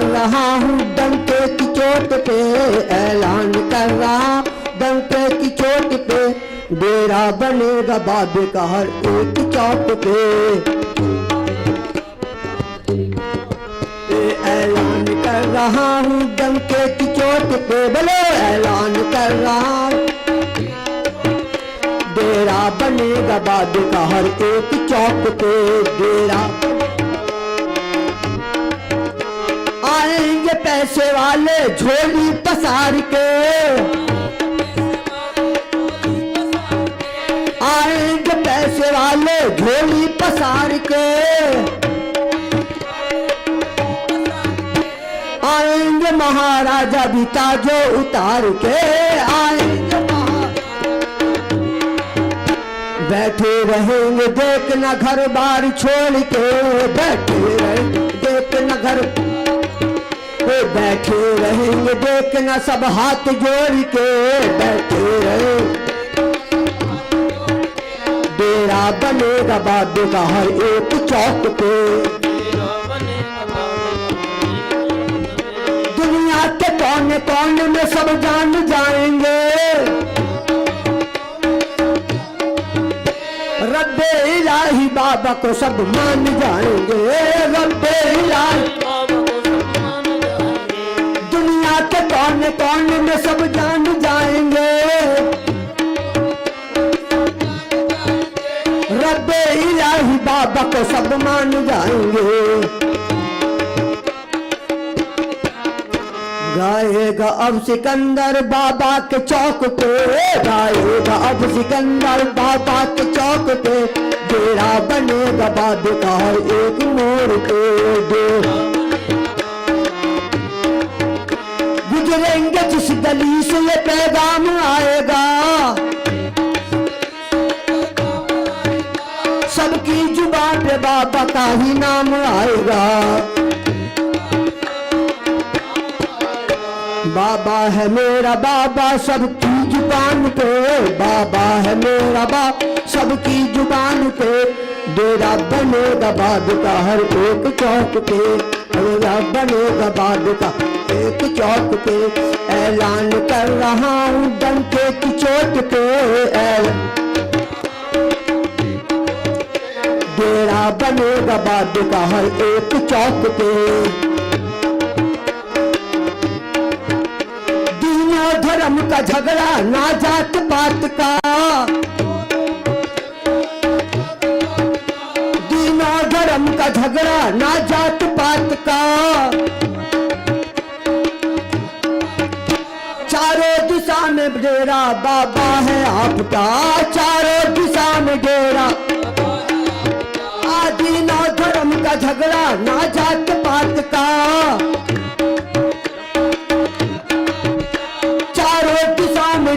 रहा हूँ डंके की चोट पे, ऐलान कर रहा डंके की चोट पे। डेरा बनेगा बाबे का हर एक चौक पे। ऐलान कर रहा हूँ डंके की चोट पे, बोलो ऐलान कर रहा हूँ। डेरा बनेगा बाबे का हर एक चौक पे। डेरा आएंगे पैसे वाले झोली पसार के, उतार के आएंगे महाराजा भी ताजो उतार के आएंगे बैठे रहेंगे देखना घर बार छोड़ के बैठे रहेंगे देखना घर बैठे रहेंगे देखना सब हाथ जोड़ के बैठे रहे डेरा बनेगा बाबे का हर एक चौक पे दुनिया के कोने कोने में सब जान जाएंगे रब्बे इलाही बाबा को सब मान जाएंगे रब्बे इलाही दुनिया के कोने कोने में सब जान जाएंगे रब्बे इलाही बाबा को सब मान जाएंगे गाएगा अब सिकंदर बाबा के चौक पे गाएगा अब सिकंदर बाबा के चौक पे डेरा बनेगा बाबे का हर एक मोड़ पे गुजरेंगे जिस गली से ये पैगाम आएगा सबकी जुबान पे बाबा का ही नाम आएगा बाबा है मेरा बाबा सबकी जुबान पे बाबा है मेरा बाबा सबकी जुबान पे डेरा बनेगा बाबे का हर एक चौक पे डेरा बनेगा बाबे का एक चौक पे ऐलान कर रहा हूँ डंके की चोट पे डेरा बनेगा बाबे का हर एक चौक पे धर्म का झगड़ा ना जात पात का दीना धर्म का झगड़ा ना जात पात का चारों दिशा में डेरा बाबा है आपका चारों दिशा में डेरा दीना धर्म का झगड़ा ना जात पात का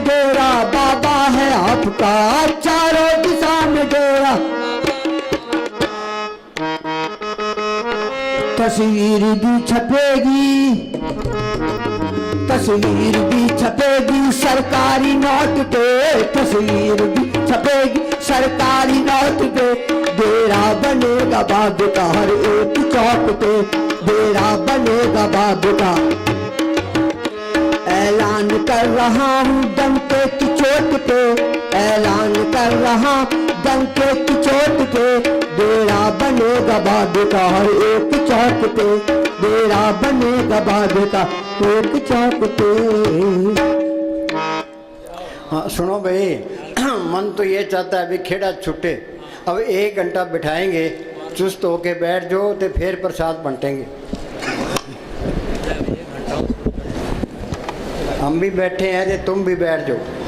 डेरा बाबा है आपका चारों दिशा में डेरा तस्वीर भी छपेगी तस्वीर भी छपेगी सरकारी नोट पे तस्वीर भी छपेगी सरकारी नोट पे डेरा बनेगा बाबे का हर एक चौक पे डेरा बनेगा बाबे का ऐलान कर रहा हूँ डंके की चोट पे ऐलान कर रहा डंके की चोट पे डेरा बनेगा बाबे का हर एक चौक पे डेरा बनेगा बाबे का एक चौक पे। हाँ सुनो भाई मन तो ये चाहता है अभी खेड़ा छुट्टे अब 1 घंटा बिठाएंगे चुस्त होके बैठ जाओ तो फिर प्रसाद बंटेंगे हम भी बैठे हैं तो तुम भी बैठ जाओ।